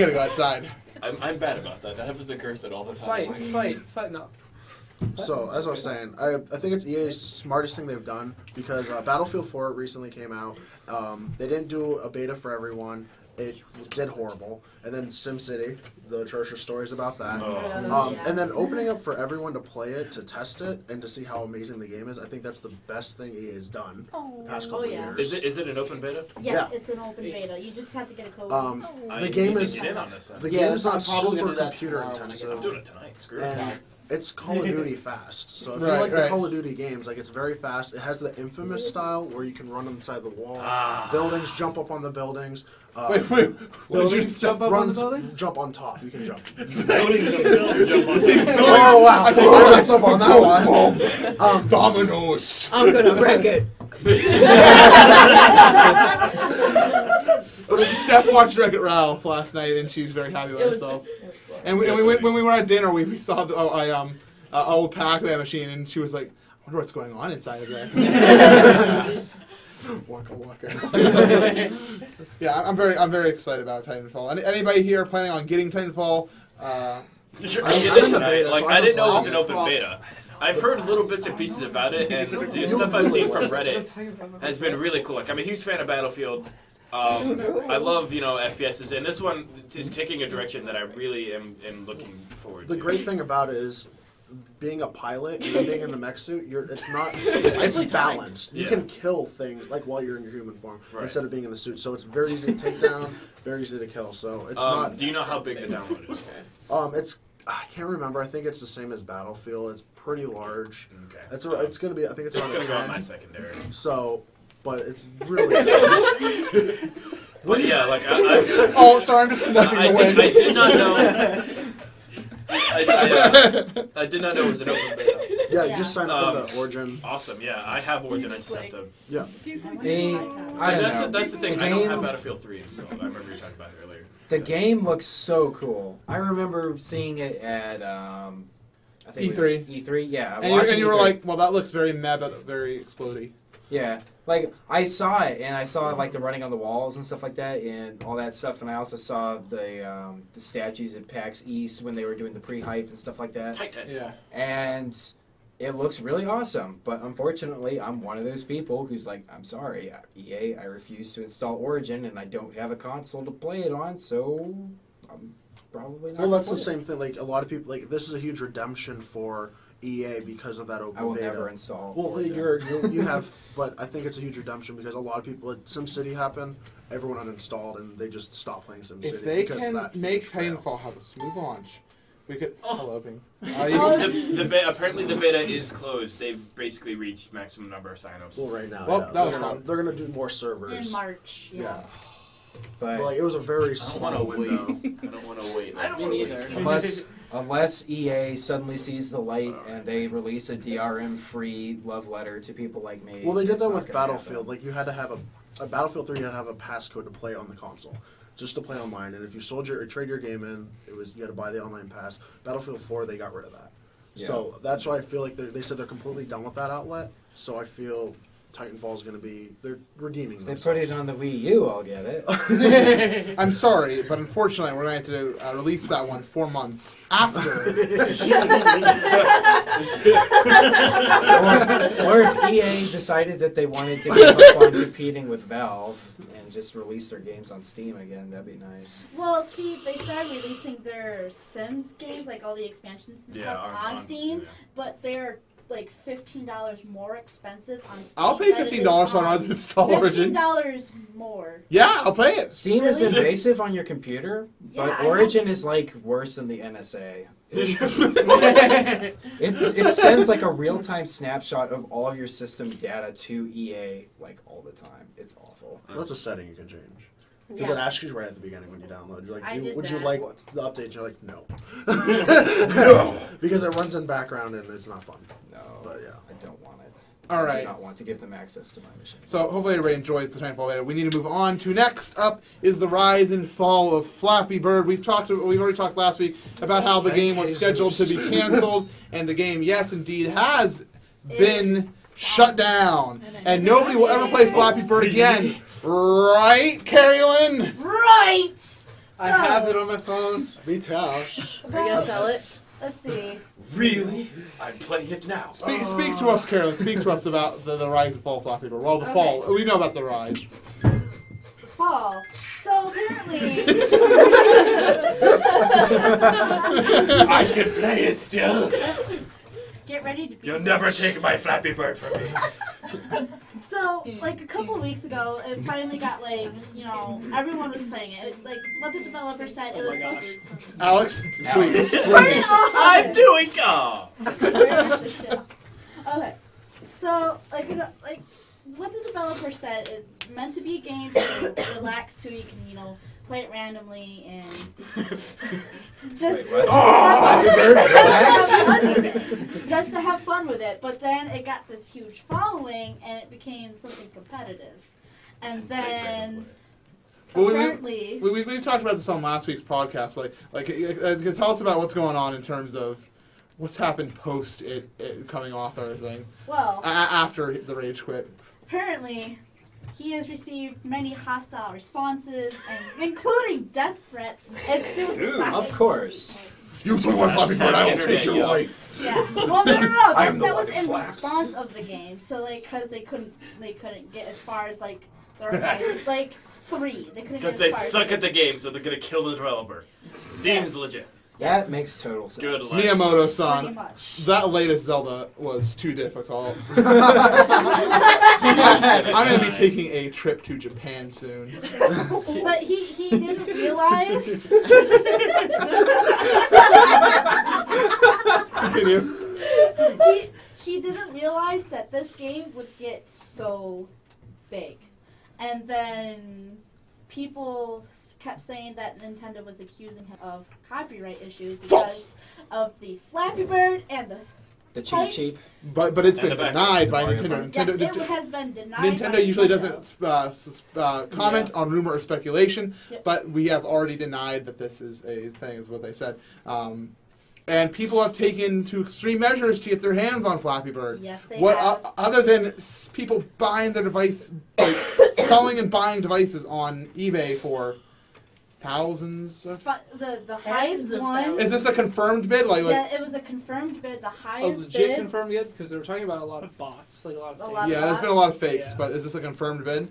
gotta go outside. I'm bad about that. That happens to Kirsten all the time. Fight, no. So, as I was saying, I think it's EA's smartest thing they've done because Battlefield 4 recently came out. They didn't do a beta for everyone. It did horrible. And then SimCity, the atrocious stories about that. And then opening up for everyone to play it, to test it, and to see how amazing the game is, I think that's the best thing EA has done the past couple of years. Is it an open beta? Yes, it's an open beta. You just have to get a code. The game is get in on this, the game is not probably gonna super do that computer tomorrow when I intensive. I'm doing it tonight. Screw it. And it's Call of Duty fast. So if you like the Call of Duty games, like it's very fast. It has the Infamous style where you can run inside the wall, buildings, jump up on the buildings. Wait. Buildings jump up on the buildings? Jump on top. You can jump. Buildings themselves jump on Oh wow! I messed up on that one. Dominoes. I'm gonna break it. But Steph watched Wreck-It Ralph last night, and she's very happy with herself. And when we were at dinner, we saw the old Pac-Man machine, and she was like, "I wonder what's going on inside of there." Waka waka. Yeah, I'm very excited about Titanfall. Anybody here planning on getting Titanfall? I didn't know it was an open beta. I've heard little bits and pieces about it, and the stuff I've seen from Reddit has been really cool. Like, I'm a huge fan of Battlefield. I love, FPSs, and this one is taking a direction that I really am looking forward to. The great thing about it is being a pilot and being in the mech suit, it's balanced. You can kill things like while you're in your human form instead of being in the suit. So it's very easy to take down, very easy to kill. So it's not. Do you know how big the download is? I can't remember. I think it's the same as Battlefield. It's pretty large. Okay. It's going to be. I think it's going to go on around my 10. secondary. So, but it's really. But yeah, like I Oh, sorry, I'm just conducting the win. I did not know. I did not know it was an open beta. Yeah, you just signed up for the Origin. Awesome, yeah, I have Origin. I just have to. Yeah. That's the thing. The I don't have game- Battlefield 3 installed. I remember you talking about it earlier. The game looks so cool. I remember seeing it at I think E3. E3, yeah. And you were E3. like, well, that looks very meh, but very explodey. Yeah, like I saw it, and I saw like the running on the walls and stuff like that, and all that stuff. And I also saw the statues at PAX East when they were doing the pre-hype and stuff like that. Tight. Yeah. And it looks really awesome, but unfortunately, I'm one of those people who's like, I'm sorry, EA, I refuse to install Origin, and I don't have a console to play it on, so I'm probably not. Well, that's the gonna play it. same thing. Like a lot of people, like this is a huge redemption for EA because of that open I will beta. never install. Well, Origin. you have, but I think it's a huge redemption because a lot of people at SimCity happened. Everyone uninstalled and they just stopped playing SimCity. If they because can that make huge fail. Titanfall have a smooth launch, we could. Hello, Ping. Apparently the beta is closed. They've basically reached maximum number of signups. Well, right now, Well, yeah. that was they're, fun. they're gonna do more servers In March. Yeah. But like it was a very I don't small want to window. wait. I don't want to wait. I don't wanna wait. unless EA suddenly sees the light and they release a DRM-free love letter to people like me. Well, they did it's that not with gonna Battlefield. happen. Like you had to have a Battlefield 3. You had to have a passcode to play on the console, just to play online. And if you sold or trade your game in, it was you had to buy the online pass. Battlefield 4, they got rid of that. Yeah. So that's why I feel like they said they're completely done with that outlet. So I feel Titanfall is going to be they're redeeming. If they themselves. put it on the Wii U, I'll get it. I'm sorry, but unfortunately, we're going to have to release that one 4 months after. or if EA decided that they wanted to give up on competing with Valve and just release their games on Steam again, that'd be nice. Well, see, they started releasing their Sims games, like all the expansions and stuff, on Steam, but they're like $15 more expensive on Steam. I'll pay than it is $15 so I don't have to install Origin. $15 more. Yeah, I'll play it. Steam is Really? invasive on your computer, Yeah, but I Origin is like worse than the NSA. It sends like a real-time snapshot of all of your system data to EA like all the time. It's awful. That's a setting you can change. Because Yeah. it asks you right at the beginning when you download. You're like, I did would you that. like the update? You're like, no. No. Because it runs in background and it's not fun. No, But yeah. I don't want it. All I right. do not want to give them access to my machine. So hopefully everybody enjoys the Titanfall beta. We need to move on to next up is the rise and fall of Flappy Bird. We've already talked last week about how the game was scheduled to be canceled, and the game, yes, indeed, has been shut down, and nobody will ever play Flappy Bird again. Right, Carolyn? Right! I have it on my phone. Me too. Are you gonna sell it? Let's see. Really? I'm playing it now. Speak to us, Carolyn. Speak to us about the rise and fall of Flappy Bird. Well, the fall. We know about the rise. Fall. So apparently... I can play it still. Get ready to be... You'll never take my Flappy Bird from me. So, like, a couple of weeks ago, it finally got, like, you know, everyone was playing it. Like, what the developer said, it was supposed to... Alex, please. Turn it off! I'm doing Okay. So, like, what the developer said is meant to be a game to relax to. You can, you know, play it randomly and just just to have fun with it. But then it got this huge following and it became something competitive. And then apparently we talked about this on last week's podcast. Tell us about what's going on in terms of what's happened post it coming off everything. Well, after the rage quit. Apparently, he has received many hostile responses, including death threats and suicide. Of course. You took my Flappy Bird, I will take your life. Yeah. Well, no. I am the That one was in in flaps. response of the game. So, like, because they couldn't get as far as like their guys, like 3. They couldn't. Because get they as far suck as at the game, so they're gonna kill the developer. Seems legit. That makes total sense. Good luck. Pretty Miyamoto-san, much. that latest Zelda was too difficult. I'm going to be taking a trip to Japan soon. But he didn't realize. Continue. He didn't realize that this game would get so big, and then people kept saying that Nintendo was accusing him of copyright issues False. because of the Flappy Bird and The cheap cheap. But it's And been the back. denied by Mario Nintendo. yes, Nintendo, it has been denied. Nintendo by usually Nintendo. doesn't comment on rumor or speculation, Yep. but we have already denied that this is a thing, is what they said. And people have taken to extreme measures to get their hands on Flappy Bird. Yes, they What have. other than people buying their device, like selling and buying devices on eBay for thousands? The highest one. Is this a confirmed bid? Like Yeah, it was a confirmed bid. The Oh, highest legit bid. confirmed yet? Because they were talking about a lot of bots, like a lot of. A fake lot of yeah, there's been a lot of fakes, Yeah. but is this a confirmed bid?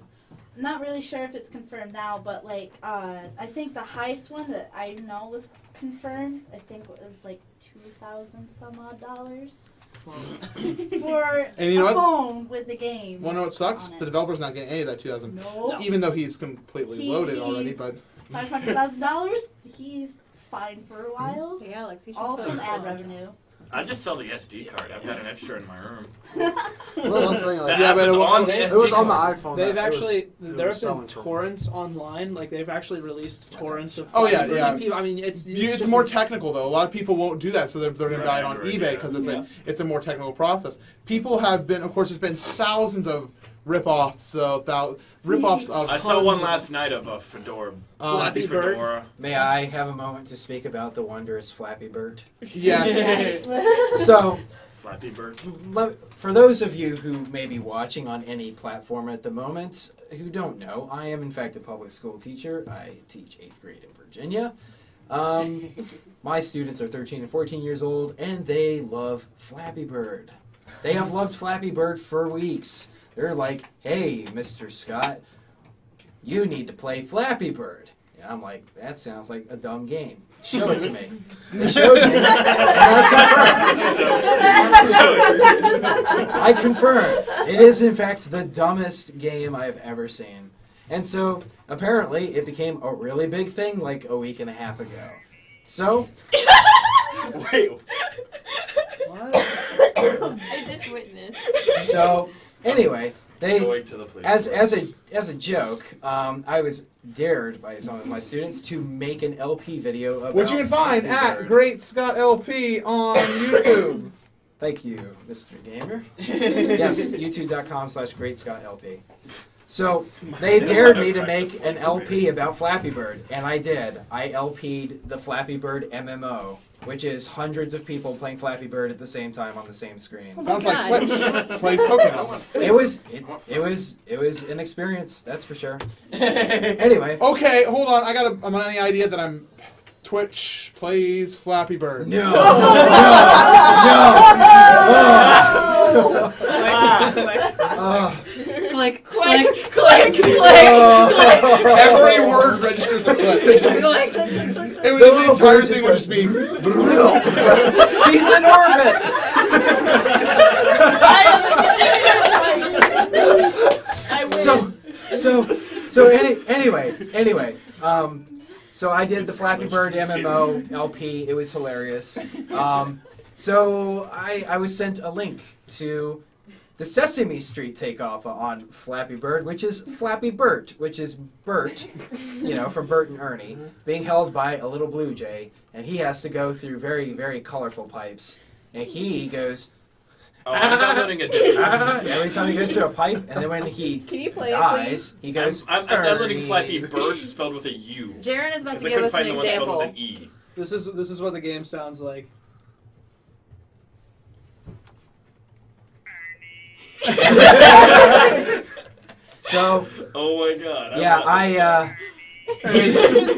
Not really sure if it's confirmed now, but like I think the highest one that I know was confirmed. I think it was like $2,000 some odd for And you know a what? phone with the game. Wanna know what sucks? on it. The developer's not getting any of that 2,000. No. Even though he's completely loaded already, He's but $500,000. He's fine for a while. Hey, Alex, you should All sell from your ad phone. revenue. I just sell the SD card. I've got an extra in my room. Well, that's something like The app but is it wa- on the it SD it was on the card. iPhone. They've that actually it there was have been selling for. torrents online. Like they've actually released torrents of. Oh, yeah, Flappy Bird, yeah. and people- I mean, it's it's just more a- technical though. A lot of people won't do that, so they're going to For buy it on Android, eBay yeah. because it's Yeah. it's a more technical process. People have been, of course, there's been thousands of rip-offs, rip-offs of. I saw tons one of- last night of a fedora. Flappy Bird. Fedora. May I have a moment to speak about the wondrous Flappy Bird? Yes. So, Flappy Bird. for those of you who may be watching on any platform at the moment who don't know, I am in fact a public school teacher. I teach 8th grade in Virginia. My students are 13 and 14 years old, and they love Flappy Bird. They have loved Flappy Bird for weeks. They're like, hey, Mr. Scott, you need to play Flappy Bird. And I'm like, that sounds like a dumb game. Show it to me. They showed me. I confirmed. It is, in fact, the dumbest game I've ever seen. And so, apparently, it became a really big thing like a week and a half ago. So... Wait. I just witnessed. So, anyway, they... Going to the police. As a joke, I was dared by some of my students to make an LP video about Which you can find Flappy at Bird. Great Scott LP on YouTube. Thank you, Mr. Gamer. Yes, youtube.com/GreatScottLP. So, they dared me to make an LP about Flappy Bird, and I did. I LP'd the Flappy Bird MMO, which is hundreds of people playing Flappy Bird at the same time on the same screen. Sounds like Twitch plays Pokemon. It was an experience, that's for sure. Anyway. Okay, hold on. I'm on the idea that Twitch plays Flappy Bird. No. Click, click, click, click. Every word registers a click. The entire thing would just be. He's in orbit. Anyway. So I did the Flappy Bird MMO LP. It was hilarious. So I was sent a link to the Sesame Street takeoff on Flappy Bird, which is Flappy Bert, which is Bert, from Bert and Ernie, being held by a little blue jay, and he has to go through very, very colorful pipes, and he goes. Oh, I'm downloading a different. Every time he goes through a pipe, and then when he dies, he goes. I'm downloading Ernie. Flappy Bird spelled with a U. Jaren is about to I give couldn't us find an the one spelled with example. an E. This is what the game sounds like. So. Oh my god. Yeah,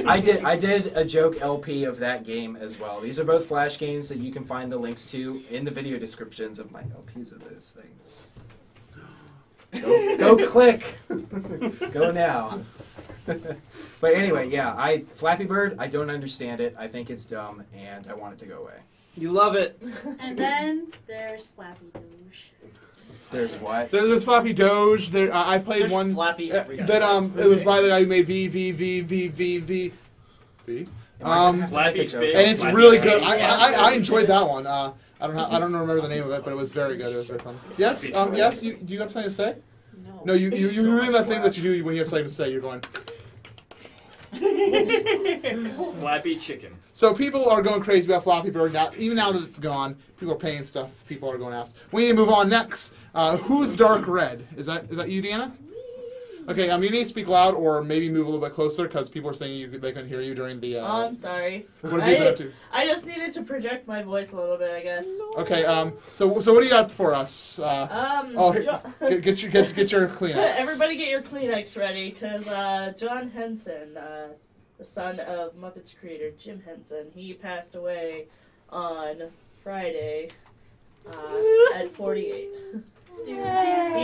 I did a joke LP of that game as well. These are both Flash games that you can find the links to in the video descriptions of my LPs of those things. Go click. Go now. But anyway, yeah, Flappy Bird, I don't understand it. I think it's dumb, and I want it to go away. You love it. And then there's Flappy Doge. There's what? There's Flappy Doge. I played There's one Flappy everything. that it was by the guy who made V. Flappy Fish. And it's Flappy really Fish. good. I enjoyed that one. I don't remember the name of it, but it was very good. It was very fun. Yes, yes. Do you have something to say? No, you're doing that thing that you do when you have something to say. You're going. Flappy Chicken. So people are going crazy about Flappy Bird now. Even now that it's gone, people are paying stuff. People are going apps. We need to move on next. Who's Dark Red? Is that you, Deanna? Okay, you need to speak loud or maybe move a little bit closer because people are saying they couldn't hear you during the. Oh, I'm sorry. What have you been up to? I just needed to project my voice a little bit, I guess. Okay. So what do you got for us? Get your Kleenex. Everybody get your Kleenex ready, because John Henson, the son of Muppets creator Jim Henson, he passed away on Friday at 48. He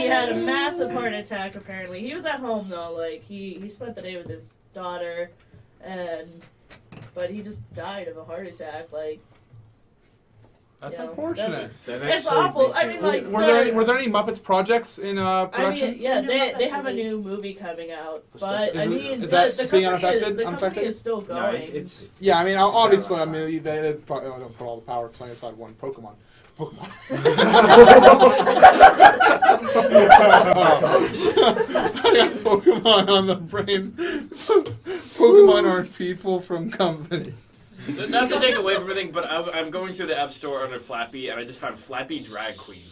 had a massive heart attack, apparently. He was at home, though. Like, he spent the day with his daughter, but he just died of a heart attack. Like, that's unfortunate. It's awful. I mean, like, were there any Muppets projects in production? I mean, yeah, they have a new movie coming out, but is that being unaffected? The company is still going. No, it's yeah. I mean, obviously, they probably don't put all the power playing aside one Pokemon. I got Pokemon on the brain. Pokemon are people from companies. Not to take away from anything, but I'm going through the App Store under Flappy, and I just found Flappy Drag Queen.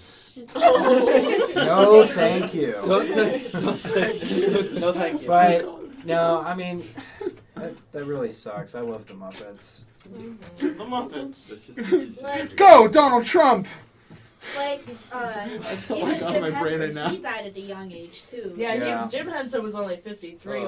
No, thank you. No, thank you. But no, I mean, that really sucks. I love the Muppets. The Muppets. Go, Donald Trump! Like, feel even like on Jim my brain right Henson, now. he died at a young age too. Yeah. Jim Henson was only 53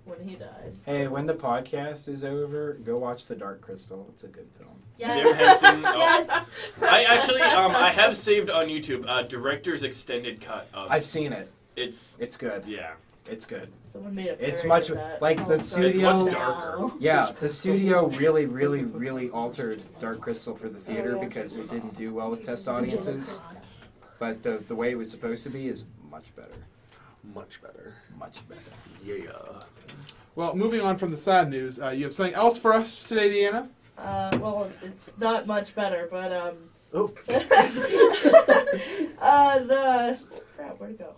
when he died. Hey, when the podcast is over, go watch The Dark Crystal. It's a good film. Yes. Jim Henson. Yes. I actually, I have saved on YouTube director's extended cut of. I've seen it. It's good. Yeah. It's good. Someone made a It's parody much of that. like the studio. It's much darker. Yeah, the studio really altered Dark Crystal for the theater because it didn't do well with test audiences. But the way it was supposed to be is much better. Much better. Much better. Yeah. Well, moving on from the sad news, you have something else for us today, Deanna? Well, it's not much better, but Oh. crap, where'd it go?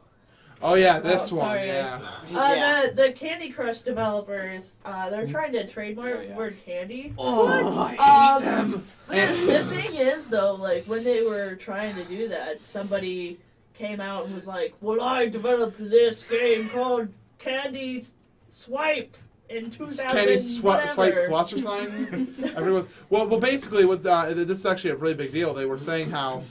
Oh yeah, this one. sorry. Yeah. The Candy Crush developers, they're trying to trademark the word candy. I hate them. But the thing is, though, like, when they were trying to do that, somebody came out and was like, well, I developed this game called Candy Swipe in 2000. Candy swipe plus or sign. Everyone's well. Basically, what this is actually a really big deal. They were saying how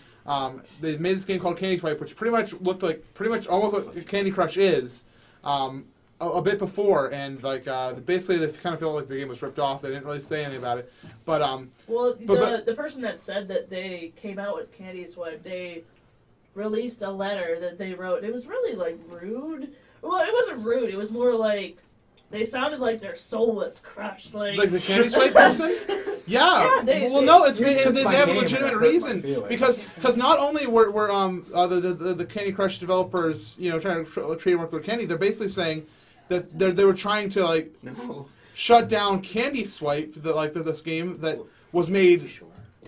they made this game called Candy Swipe, which pretty much looked like almost what Candy Crush is, a bit before, and like basically they kind of felt like the game was ripped off. They didn't really say anything about it, but the person that said that they came out with Candy Swipe, they released a letter that they wrote. It was really like rude. Well, it wasn't rude. It was more like they sounded like their soul was crushed. Like the Candy Swipe person. Yeah. They have a legitimate reason because not only were the Candy Crush developers trying to trademark their candy, they're basically saying that they were trying to shut down Candy Swipe, this game that was made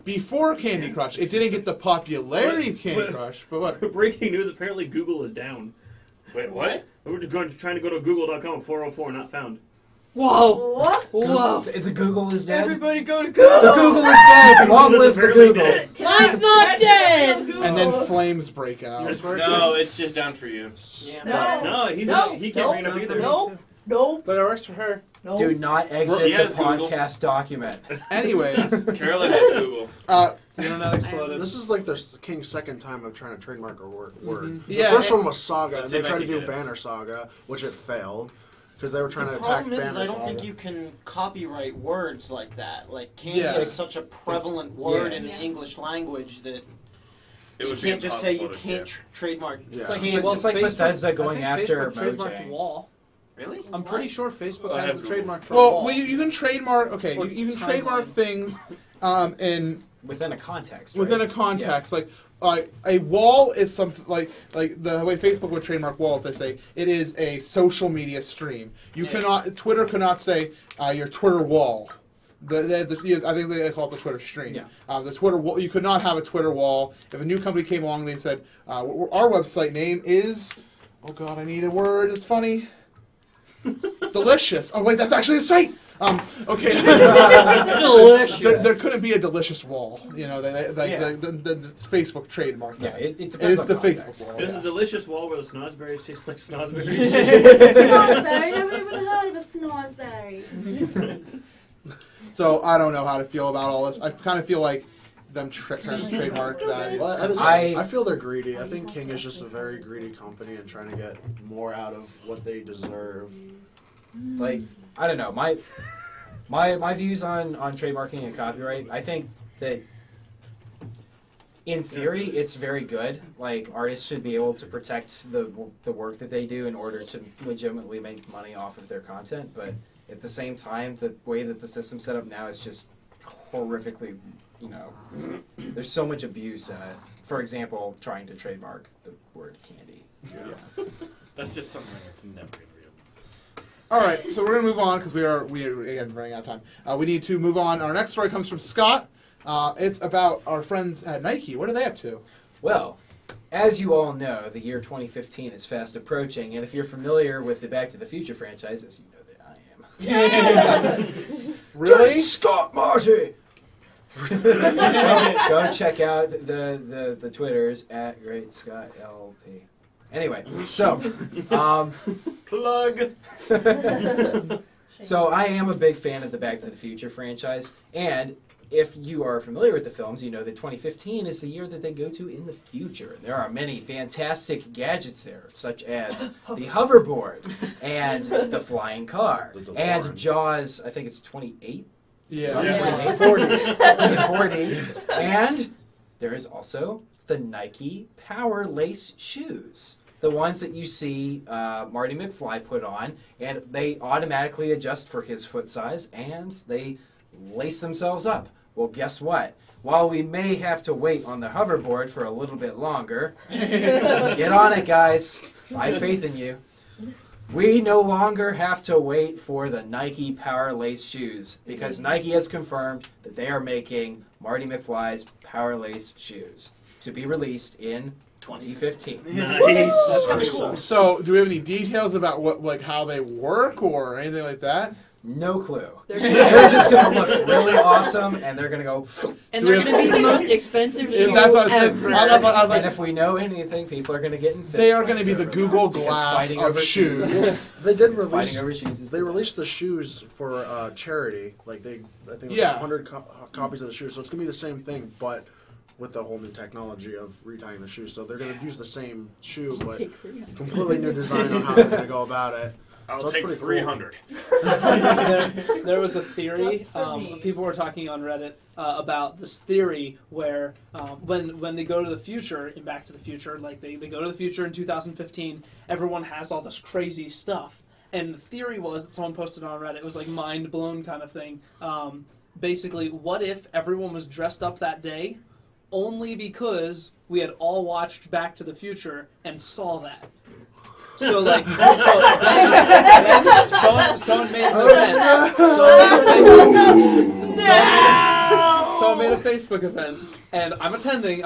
before Candy Crush. It didn't get the popularity of Candy Crush, but what? Breaking news, apparently Google is down. Wait, what? We're just trying to go to google.com at 404, not found. Whoa! What? Whoa! The Google is dead? Everybody go to Google! The Google is dead! Long live the Google! It's not dead! And then flames break out. No, it's just down for you. Yeah. No, he can't bring it up either. Nope. But it works for her. Nope. Do not exit Yes, the Google. podcast document. Anyways, Carolyn has Google. The internet exploded. This is like the King's second time of trying to trademark a word. The Yeah, first one was Saga, Let's and they see if I tried to can do get it. Banner Saga, which it failed because they were trying to The attack problem is, Banner I don't Saga. think you can copyright words like that. Like, candy Yeah. is such a prevalent word Yeah. in the English language that It you would be can't just say you impossible to can't get. trademark. Yeah. It's like, candy. Well, it's like Facebook- Bethesda going I think after Facebook trademarked Mojang. Wall. Really? I'm pretty sure Facebook I has have the Google. trademark for Wall. well, you can trademark. Okay, Or you can timeline. trademark things in Within a context, within a right? context. Like a wall is something like the way Facebook would trademark walls. They say it is a social media stream. You cannot. Twitter could not say your Twitter wall. I think they call it the Twitter stream. Yeah. The Twitter wall. You could not have a Twitter wall. If a new company came along, they said our website name is. Oh God, I need a word. It's funny. Delicious. Oh wait, that's actually a site. Okay. Delicious. There couldn't be a delicious wall. You know, the Facebook trademark. Yeah, that. it It depends is on the context. Facebook wall. There's yeah. a delicious wall where the snozberries taste like snozberries. Snozzberry. Never even heard of a snozzberry. So I don't know how to feel about all this. I kind of feel like them trying to trademark that. Well, I- I feel they're greedy. I think King is just a very greedy company and trying to get more out of what they deserve. Like, I don't know. My views on trademarking and copyright, I think that in theory it's very good. Like, artists should be able to protect the work that they do in order to legitimately make money off of their content, but at the same time, the way that the system's set up now is just horrifically, you know, there's so much abuse in it. For example, trying to trademark the word candy. Yeah. That's just something that's never been real. All right, so we're gonna move on because we are again running out of time. We need to move on. Our next story comes from Scott. It's about our friends at Nike. What are they up to? Well, as you all know, the year 2015 is fast approaching, and if you're familiar with the Back to the Future franchise, as you know that I am. Really? Scott Marty! Go check out the Twitters at Great Scott LP. Anyway, so Plug. So I am a big fan of the Back to the Future franchise, and if you are familiar with the films, you know that 2015 is the year that they go to in the future. There are many fantastic gadgets there, such as the hoverboard and the flying car and Jaws. I think it's 28. Yeah. Jaws 28. 40. And there is also the Nike Power Lace shoes. The ones that you see Marty McFly put on, and they automatically adjust for his foot size, and they lace themselves up. Well, guess what? While we may have to wait on the hoverboard for a little bit longer, get on it, guys. I have faith in you. We no longer have to wait for the Nike Power Lace shoes, because Nike has confirmed that they are making Marty McFly's Power Lace shoes to be released in 2015. Nice. That's pretty cool. So, do we have any details about how they work or anything like that? No clue. They're just going to look really awesome, and they're going to go... And they're going to be the most expensive shoe That's what I said. ever. I was like, and if we know anything, people are going to get in fist they are going to fights be the over Google them, because Glass fighting of over shoes. They did Because release. fighting over shoes is They the released the best. shoes for charity. I think it was Yeah. 100 copies of the shoes. So it's gonna be the same thing, but with the whole new technology of retying the shoes. So they're gonna use the same shoe, but completely new design on how they're gonna go about it. I'll So that's take pretty cool. 300. There was a theory. Just for me. People were talking on Reddit about this theory where when they go to the future in Back to the Future, like they go to the future in 2015, everyone has all this crazy stuff. And the theory was that someone posted on Reddit. It was like mind blown kind of thing. Basically, what if everyone was dressed up that day, only because we had all watched Back to the Future and saw that. So like, then someone made an event. Someone made a Facebook event, and I'm attending.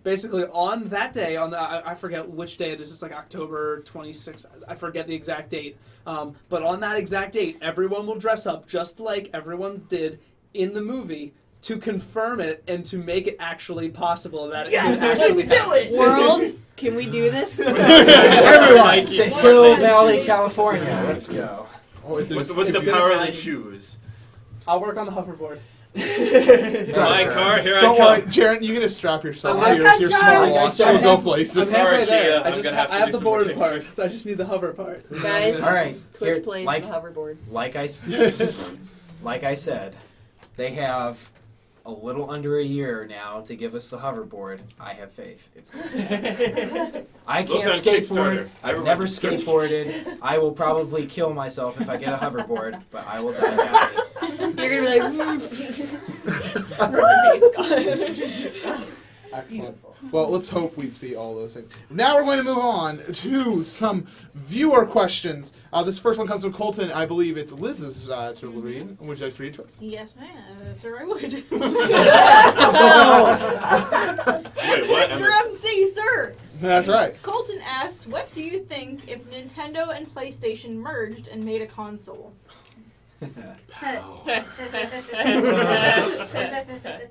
Basically, on that day, I forget which day it is. It's like October 26th. I forget the exact date. But on that exact date, everyone will dress up just like everyone did in the movie to confirm it and to make it actually possible that it Yes, can actually let's do happen. it. World, can we do this? Everyone to Nike Hill Smart Valley, shoes. California. Let's go. With It's the gonna Power happen. Lace shoes. I'll work on the hoverboard. My car, here Don't I worry, come. Jared, you can strap yourself I'm to like, your I'm smart trying. watch. I'm You'll go I'm places. halfway Sorry, there. Chia, I I'm just gonna have to I have do the some more board taking part, pictures. so I just need the hover part. Guys, All right. Twitch Here, plays like the hoverboard. I said, they have a little under a year now to give us the hoverboard. I have faith. It's going to happen. I Look can't on Kickstarter. skateboard. I've Everyone never can search. skateboarded. I will probably kill myself if I get a hoverboard, but I will die happy. You're going to be like, Excellent. Well, let's hope we see all those things. Now we're going to move on to some viewer questions. This first one comes from Colton. I believe it's Liz's to read. Would you like to read to us? Yes, ma'am. Sir, I would. Wait, what? Mr. MC, sir. That's right. Colton asks, what do you think if Nintendo and PlayStation merged and made a console?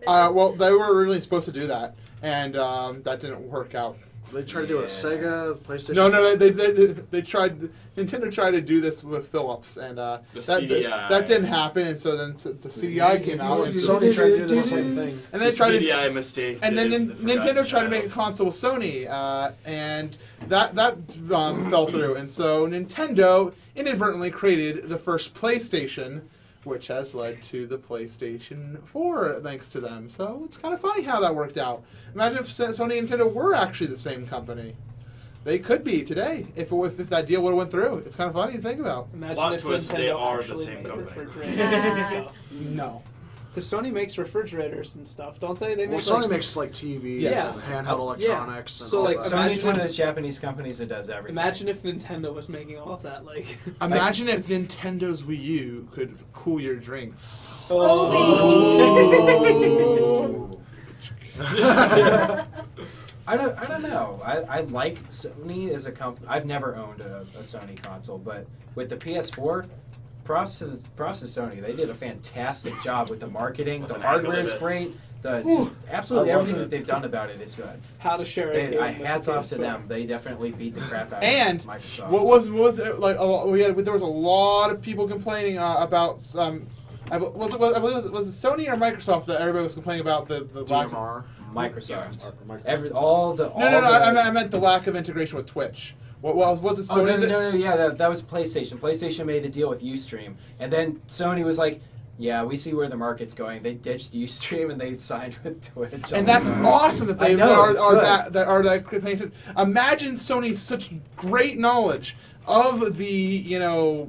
Well, they were originally supposed to do that, and that didn't work out. They tried to do it with Sega, PlayStation. No, they tried. Nintendo tried to do this with Philips, and that didn't happen. And so then the CDI came out, and Sony tried to do the same thing. And they tried CDI mistake. And then is the Nintendo tried to child. make a console with Sony, and that fell through. And so Nintendo inadvertently created the first PlayStation, which has led to the PlayStation 4 thanks to them. So it's kind of funny how that worked out. Imagine if Sony and Nintendo were actually the same company. They could be today if that deal would have went through. It's kind of funny to think about. Imagine Plot if twist, Nintendo they are the actually same made company. refrigerators and stuff. No. Because Sony makes refrigerators and stuff, don't they? They Well, make Sony makes like TVs Yeah. and handheld electronics. And So, stuff like, that. Sony's imagine one of if- those Japanese companies that does everything. Imagine if Nintendo was making all of that, like. Imagine if Nintendo's Wii U could cool your drinks. Oh. I don't know. I like Sony as a company. I've never owned a Sony console, but with the PS4, props to Sony. They did a fantastic job with the marketing. The hardware is great. Just absolutely everything that they've done about it is good. How to share it. Hats off to them. They definitely beat the crap out And of Microsoft. what was it like? There was a lot of people complaining about I believe it was Sony or Microsoft that everybody was complaining about the lack of DMR. Microsoft. No, I meant the lack of integration with Twitch. What was it? Oh, Sony that was PlayStation. PlayStation made a deal with Ustream, and then Sony was like, "Yeah, we see where the market's going." They ditched Ustream and they signed with Twitch. And that's awesome that they I know, are it's that creative. Imagine Sony's such great knowledge of the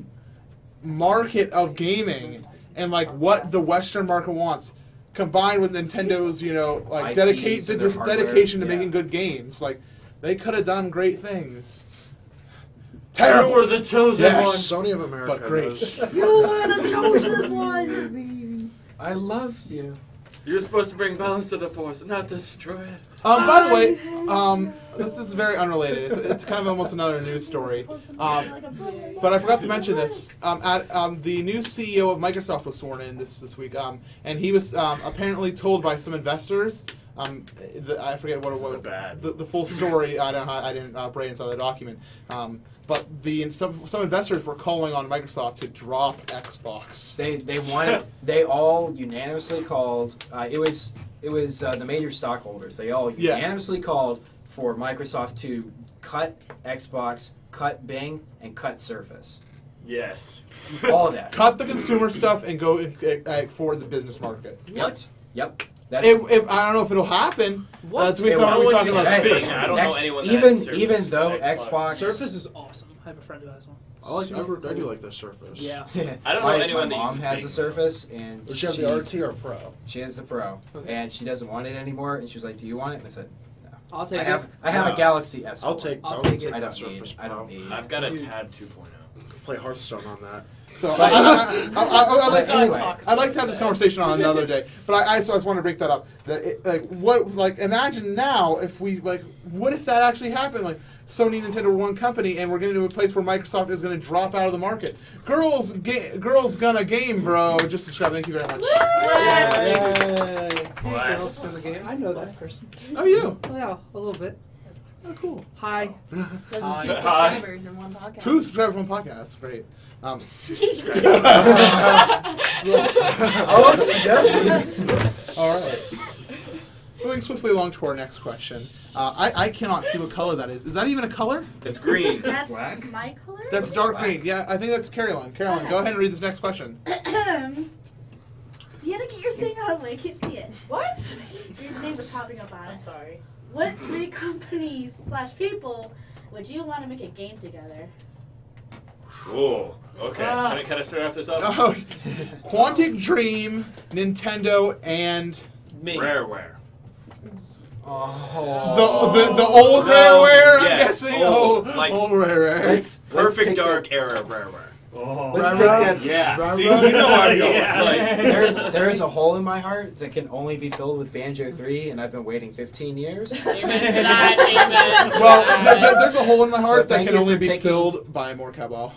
market of gaming and like what the Western market wants, combined with Nintendo's IPs and their hardware, dedication to yeah. making good games. Like they could have done great things. You Terrible. were the chosen Yes. one. Sony of America. But great. knows. You are the chosen one, baby. I love you. You're supposed to bring balance to the force, not destroy it. By the way, this is very unrelated. It's kind of almost another news story. But I forgot to mention this. The new CEO of Microsoft was sworn in this week, and he was apparently told by some investors. I forget what it was. The full story. I didn't brain inside the document. But some investors were calling on Microsoft to drop Xbox. They all unanimously called. It was the major stockholders. They all unanimously called for Microsoft to cut Xbox, cut Bing, and cut Surface. Yes. All of that. Cut the consumer stuff and go for the business market. Yep. I don't know if it'll happen. That's what we're talking about. I don't know anyone that has Surface even though or Xbox Surface is awesome. I have a friend who has one. I do like the Surface. Yeah. I don't know anyone my that mom uses has Bing. a Surface, and Does she have the RT or Pro? She has the Pro, and she doesn't want it anymore. And she was like, "Do you want it?" And I said, "No." I'll take I have a Galaxy S4. I'll take I'll it. take it. I that don't need. Surface I don't Pro. need. I've got a Tab 2.0. Play Hearththone on that. So But- I'd like to have this conversation on another day, but I just want to break that up. That imagine now if we what if that actually happened? Like Sony and Nintendo were one company, and we're getting to a place where Microsoft is going to drop out of the market. Girls gonna game, bro. Just subscribe. Thank you very much. Bless. I know that person. Oh, you? Yeah, a little bit. Oh, cool. Hi. So Hi. 2 subscribers in one podcast. 2 subscribers on podcast. That's great. All right. Moving swiftly along to our next question. I cannot see what color that is. Is that even a color? It's green. That's black. my color? That's dark green. Yeah, I think that's Caroline. Caroline, go ahead and read this next question. Do you have to get your thing out of the way? I can't see it. What? Your name was popping up on it. I'm sorry. What 3 companies / people would you want to make a game together? Oh, okay. Can I start off this off? Oh, Quantic Dream, Nintendo, and Me. Rareware. the old Rareware. I'm yes, guessing. old, Old like- Rareware. Let's Perfect take Dark era Rareware. Oh, Let's take that. Yeah. See, you know where I'm going. Yeah. There is a hole in my heart that can only be filled with Banjo 3, and I've been waiting 15 years. Amen to that. Amen. To Well, that. there's a hole in my heart that thank can you only for be taking- filled by more Cabal.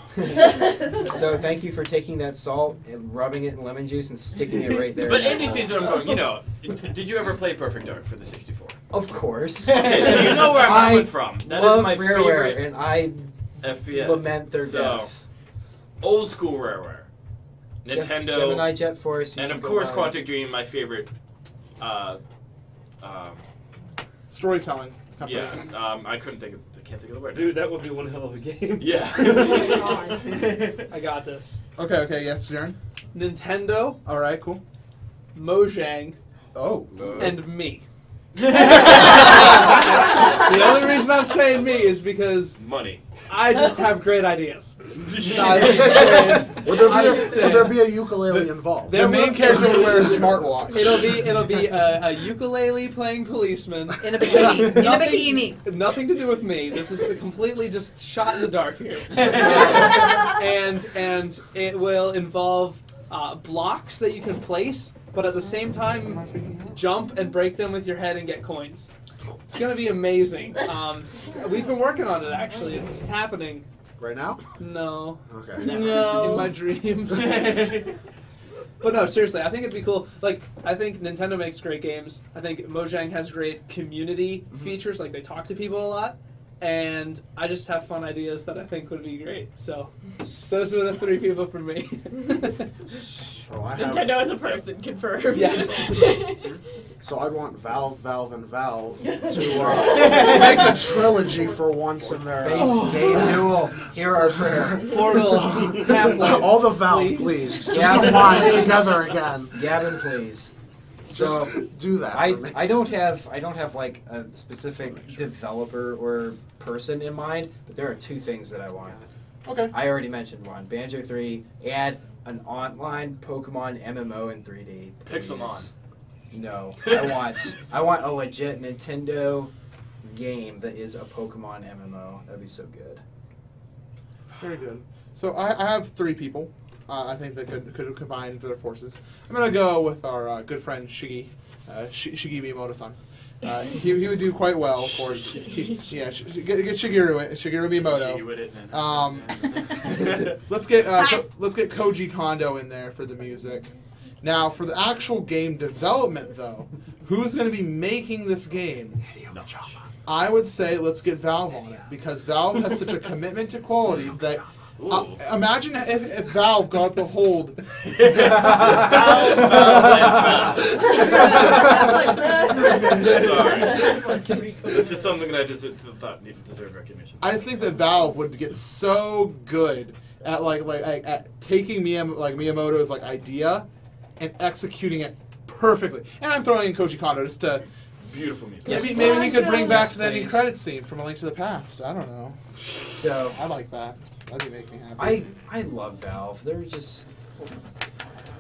So thank you for taking that salt and rubbing it in lemon juice and sticking it right there. But in that Andy hole. sees what I'm going. You know, did you ever play Perfect Dark for the 64? Of course. Okay, so you know where I'm I coming from. That is love my Rareware, favorite and I FPS. lament their So, death. old school Rareware, Nintendo, Gemini Jet Force, you and should of go course buy it. Quantic Dream, my favorite. Storytelling company. Yeah, I can't think of the word. Dude, that would be one hell of a game. Yeah. I got this. Okay, yes, Jaren. Nintendo, All right, cool. Mojang, Oh. and me. The only reason I'm saying me is because Money. I just have great ideas. Would there be a ukulele involved? The main character would wear a smartwatch. It'll be a ukulele playing policeman In a bikini. In a bikini. Nothing to do with me. This is completely just shot in the dark here. And it will involve blocks that you can place, but at the same time jump and break them with your head and get coins. It's gonna be amazing. We've been working on it actually. It's happening. Right now? No. Okay. In my dreams. But no, seriously, I think it'd be cool. Like, I think Nintendo makes great games. I think Mojang has great community features. Like, they talk to people a lot. And I just have fun ideas that I think would be great. So, those are the three people for me. So I have, Nintendo as a person, confirmed. Yes. So I'd want Valve, and Valve to make a trilogy for once in their Base Game Duel. Hear our prayer. Portal, Half-Life. all the Valve, please. Just Gavin, combine please. together again. Gavin, please. So Just do that. I for me. don't have like a specific developer or person in mind, but there are two things that I want. Okay. I already mentioned one. Banjo 3, add an online Pokemon MMO in 3D. Please. Pixelmon. No. I want a legit Nintendo game that is a Pokemon MMO. That'd be so good. Very good. So I have three people. I think that could combine their forces. I'm gonna go with our good friend Shigi, Shigi Miyamoto-san. He would do quite well, of course. Get Shigeru Miyamoto. Shigi with it. Let's get Koji Kondo in there for the music. Now, for the actual game development, though, who's going to be making this game? I would say let's get Valve on it, because Valve has such a commitment to quality that imagine if Valve got the hold. Sorry. This is something that I just thought deserved recognition. I just think that Valve would get so good at at taking Miyamoto's idea and executing it perfectly. And I'm throwing in Koji Kondo just to. Beautiful music. Yes, Maybe he could bring back Yes, the ending please. credits scene from A Link to the Past. I don't know. So I like that. That'd make me happy. I love Valve. They're just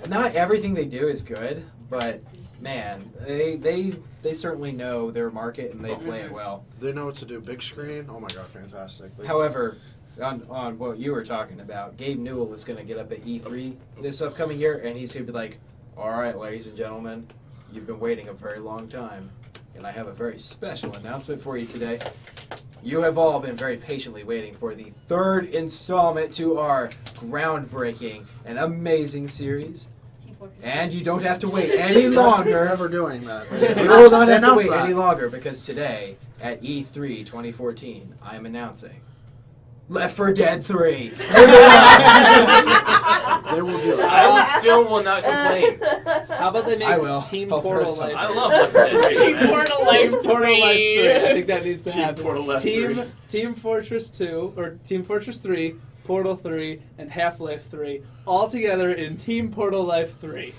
not everything they do is good, but man, they certainly know their market and they play it well. They know what to do. Big screen. Oh my god, fantastic. However, on what you were talking about, Gabe Newell is going to get up at E3 this upcoming year, and he's going to be like, "All right, ladies and gentlemen, you've been waiting a very long time, and I have a very special announcement for you today. You have all been very patiently waiting for the third installment to our groundbreaking and amazing series. And you don't have to wait any longer. Never doing that. You will not have to Announce wait that. any longer, because today, at E3 2014, I am announcing Left 4 Dead 3. They will do it. I still will not complain. How about they make I will. Team I'll throw Portal some. Life? I love Left 4 Dead 3, Team man. Portal Life 3. Portal Life 3. I think that needs to Team happen. Portal Life 3. Team Fortress 2, or Team Fortress 3, Portal 3, and Half-Life 3, all together in Team Portal Life 3.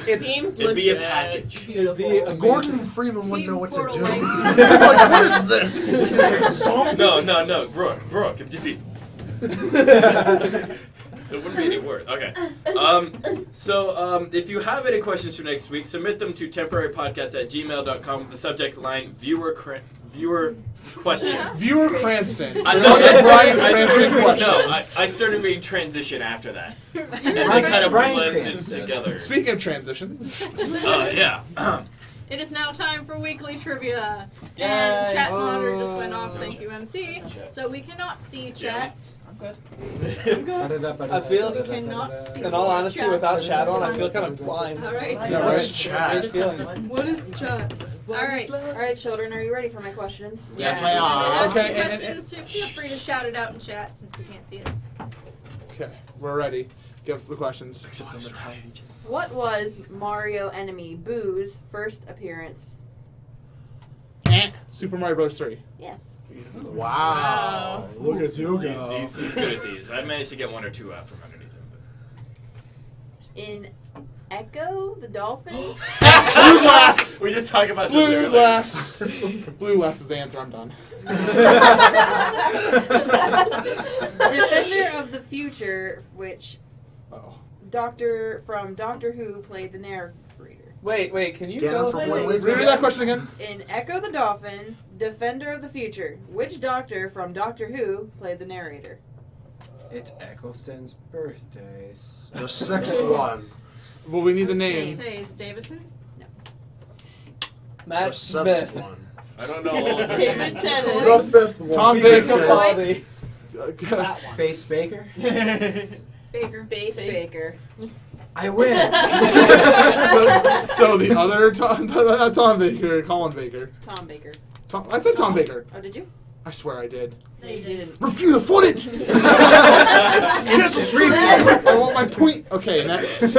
It seems It'd legit. be a package. It'd be amazing. Gordon Freeman wouldn't know what to Portal do. Life. Like, what is this? No, Brooke, it'd just be. It wouldn't be any worth. Okay. So if you have any questions for next week, submit them to temporarypodcast@gmail.com with the subject line viewer question. Viewer Cranston. I know Brian Cranston questions. No, I started reading transition after that. And they kind of Brian blended Cranston. together. Speaking of transitions. Yeah. It is now time for weekly trivia. Yay. And chat monitor just went off. Thank you, MC. So we cannot see chat. I'm good. I feel, We cannot see in all honesty, chat. without chat on, I feel kind of blind. All right. What's chat? Good feeling. What is chat? All right. All right, children, are you ready for my questions? Yes, we Ask are. Okay, your and- questions. So feel free to shout it out in chat since we can't see it. Okay, we're ready. Give us the questions. Except on the tie. What was Mario enemy Boo's first appearance? Super Mario Bros. 3. Yes. Wow. Look at you go. He's good at these. I managed to get 1 or 2 out from underneath him. In Echo the Dolphin? Blue glass! We just talked about this Blue earlier. glass. Blue glass is the answer. I'm done. Defender of the Future, which Oh. Doctor from Doctor Who played the narrator. Wait, can you Ganon go from wait, What wait, Was Read that question again. In Echo the Dolphin, Defender of the Future, which Doctor from Doctor Who played the narrator? It's Eccleston's birthday. The 6th one. Well, we need the Say, name. is Davison? The Matt 7th Smith. one. I don't know all of David them. Tennant. The 5th one. Tom Baker. Baker. Quality. That one. Base Baker. Baker. Base Baker. I win. So the other Tom Baker, Colin Baker. Tom Baker. I said Tom Baker. Oh, did you? I swear I did. No, you didn't. Review the footage! Instant replay. I want my point. Okay, next.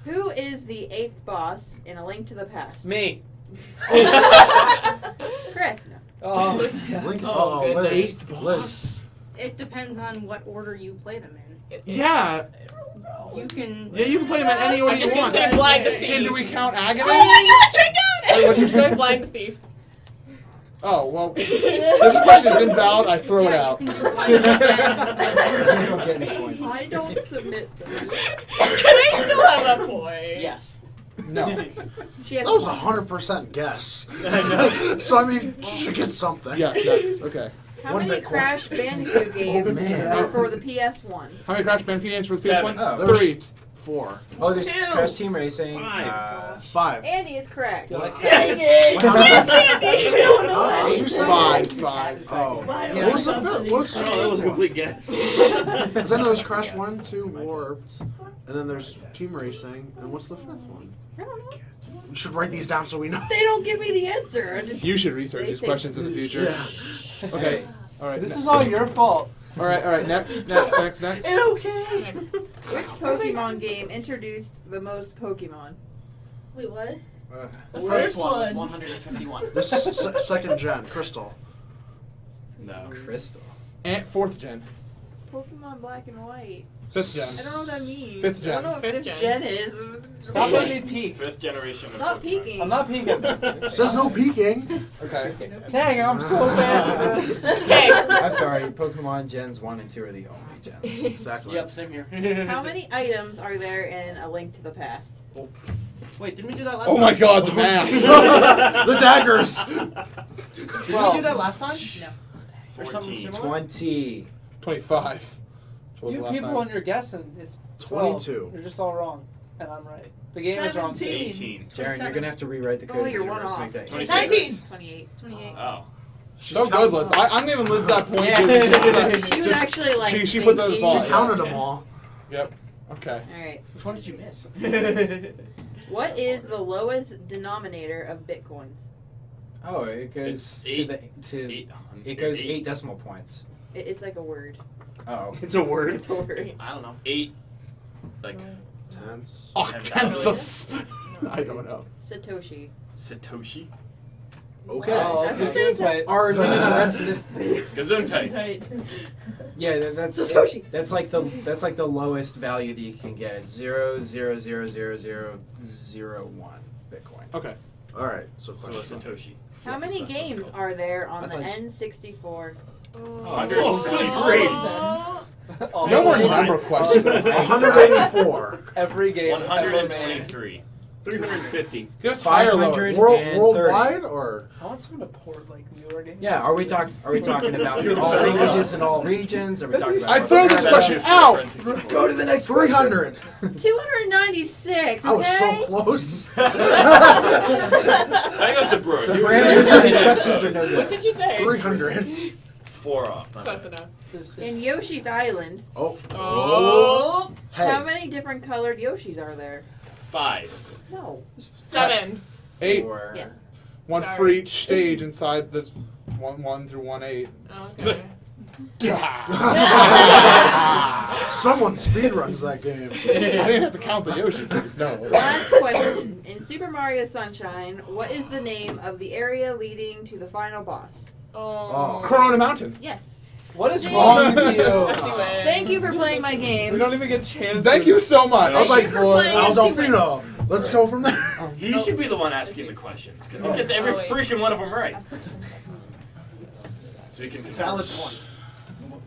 Who is the 8th boss in A Link to the Past? Me. Correct. No. Oh, Link to Oh, goodness. Liz. It depends on what order you play them in. Yeah. You can. Yeah, you can play them in any order I'm you just gonna want. say Blind the Thief. And do we count Agony? Oh my gosh, I got it! What'd you say? Blind the Thief. Oh, well, this question is invalid. I throw it out. You don't get any points. I don't submit them. Can I still have a point? Yes. No. She has That was a one. 100% guess. So, I mean, you should get something. Yes, next. Okay. How One many Bitcoin. Crash Bandicoot games man. are for the PS1? How many Crash Bandicoot games for the 7. PS1? Oh, There's 3. 4. Oh, there's 2. Crash Team Racing. 5. Andy is correct. You like Dang it! Damn, Andy! I don't know. What did you say? 5. Oh. Why do What I was the know fifth? something? What's Oh, that was a complete guess. Because I know there's Crash 1, 2, Warped, and then there's Team Racing, and what's the 5th one? I don't know. We should write these down so we know. They don't give me the answer. I just, You should research They these say- questions in the future. Yeah. Okay. All right. This is all your fault. All right. Next. It's okay. which Pokemon game introduced the most Pokemon? Wait, what? The First first one one. was 151. The second gen, Crystal. No. Crystal. And 4th gen. Pokemon Black and White. 5th I gen. don't know what that means. 5th I don't know gen. what 5th 5th gen. gen is. Stop letting me peek. 5th generation. Of Stop Pokemon. peeking. I'm not peeking. Says no peeking. Okay. Dang, I'm so bad at this. Okay. I'm sorry, Pokemon Gens 1 and 2 are the only gens. Exactly. Yep, same here. How many items are there in A Link to the Past? Wait, didn't we do that last Oh time? my God, the math. The daggers. Did we 12. do that last time? No. Or something 14. similar? 20. 25. What was You the last people, time? when you're guessing, it's 12. 22. You're just all wrong, and I'm right. The game is wrong too. 18. Jaren, you're gonna have to rewrite the Oh, code. you're in one universe to off. make that 26. 19. 28. 28. Oh. So good, Liz. I'm giving Liz that point. Yeah. She was actually like. She put those thinking. balls. She counted them all. Yep. Okay. Alright. Which one did you miss? What is the lowest denominator of Bitcoins? Oh, it goes It's to eight- the to. 8. It goes 8 decimal points. It's like a word. Oh. It's a word. It's a word. I don't know. 8. Like Tense. Octanthus. I don't know. Satoshi. Satoshi. Okay. Oh, That's that's what a tight. Or no, that's Gesundheit. Tight. yeah, that's Satoshi. that's like the lowest value that you can get. It's 0.0000001 Bitcoin. Okay. All right. So So a question. Satoshi. How Yes, many that's games what's are there on I the thought N64? Oh, Oh, good grief. No more number questions. 184. Every game. 123. 350. Give us higher or lower. 530. Worldwide or? I want someone to port like newer games. Yeah, are we talking about all languages and all regions? Are we talking about I throw this question out. Go to the next 300. 296. I was so okay? close. I think that's a brewer. The parameters of these questions are no What good. did you say? 300. 4 off. Not Close bad. enough. In Yoshi's Island, Oh. Oh. Hey. how many different colored Yoshis are there? 5. No. 7. 8. Yes. One for each stage inside this 1 through 1-8. Okay. Someone speedruns that game. I didn't have to count the Yoshi things, no. Last question. In Super Mario Sunshine, what is the name of the area leading to the final boss? Oh. Corona Mountain. Yes. What is wrong with you? Thank you for playing my game. We don't even get a chance. Thank you so much. I was like, playing Aldolfino. Let's go from there. He should be the one asking the questions because he gets every freaking one of them right. So we can Valid confirm. point.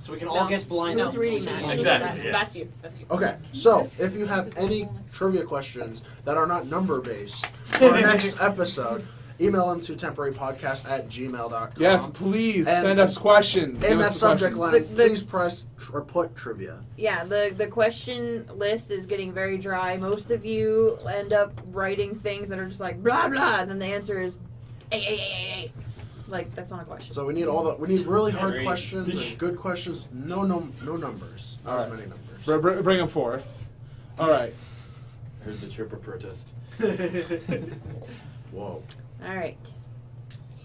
So we can all guess blind. Who's reading that? Exactly. Yeah. That's you. That's you. Okay, so if you have any trivia questions that are not number based for our next episode, email them to temporarypodcast@gmail.com. Yes, please And- send us questions. In Give that us the subject questions. line, please press or put trivia. Yeah, the question list is getting very dry. Most of you end up writing things that are just like blah blah, and then the answer is A. Like that's not a question. So we need really hard Henry. questions and good questions. No numbers. Not as many numbers. Bring them forth. All right. Here's the chirper protest. Whoa. All right.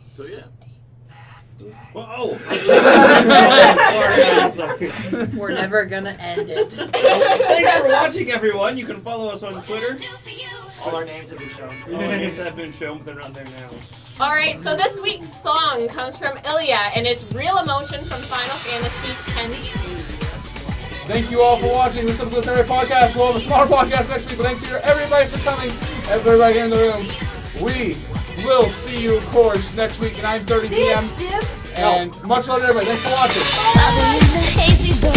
So yeah. Whoa! We're never gonna end it. Thanks for watching, everyone. You can follow us on Twitter. All our names have been shown. All our names have been shown, but they're not there now. All right. So this week's song comes from Ilya, and it's "Real Emotion" from Final Fantasy X. Thank you all for watching this episode of the Temporary Podcast. We'll have a smaller podcast next week, but thanks to everybody for coming. Everybody in the room. We will see you, of course, next week at 9:30 p.m. And much love to everybody. Thanks for watching.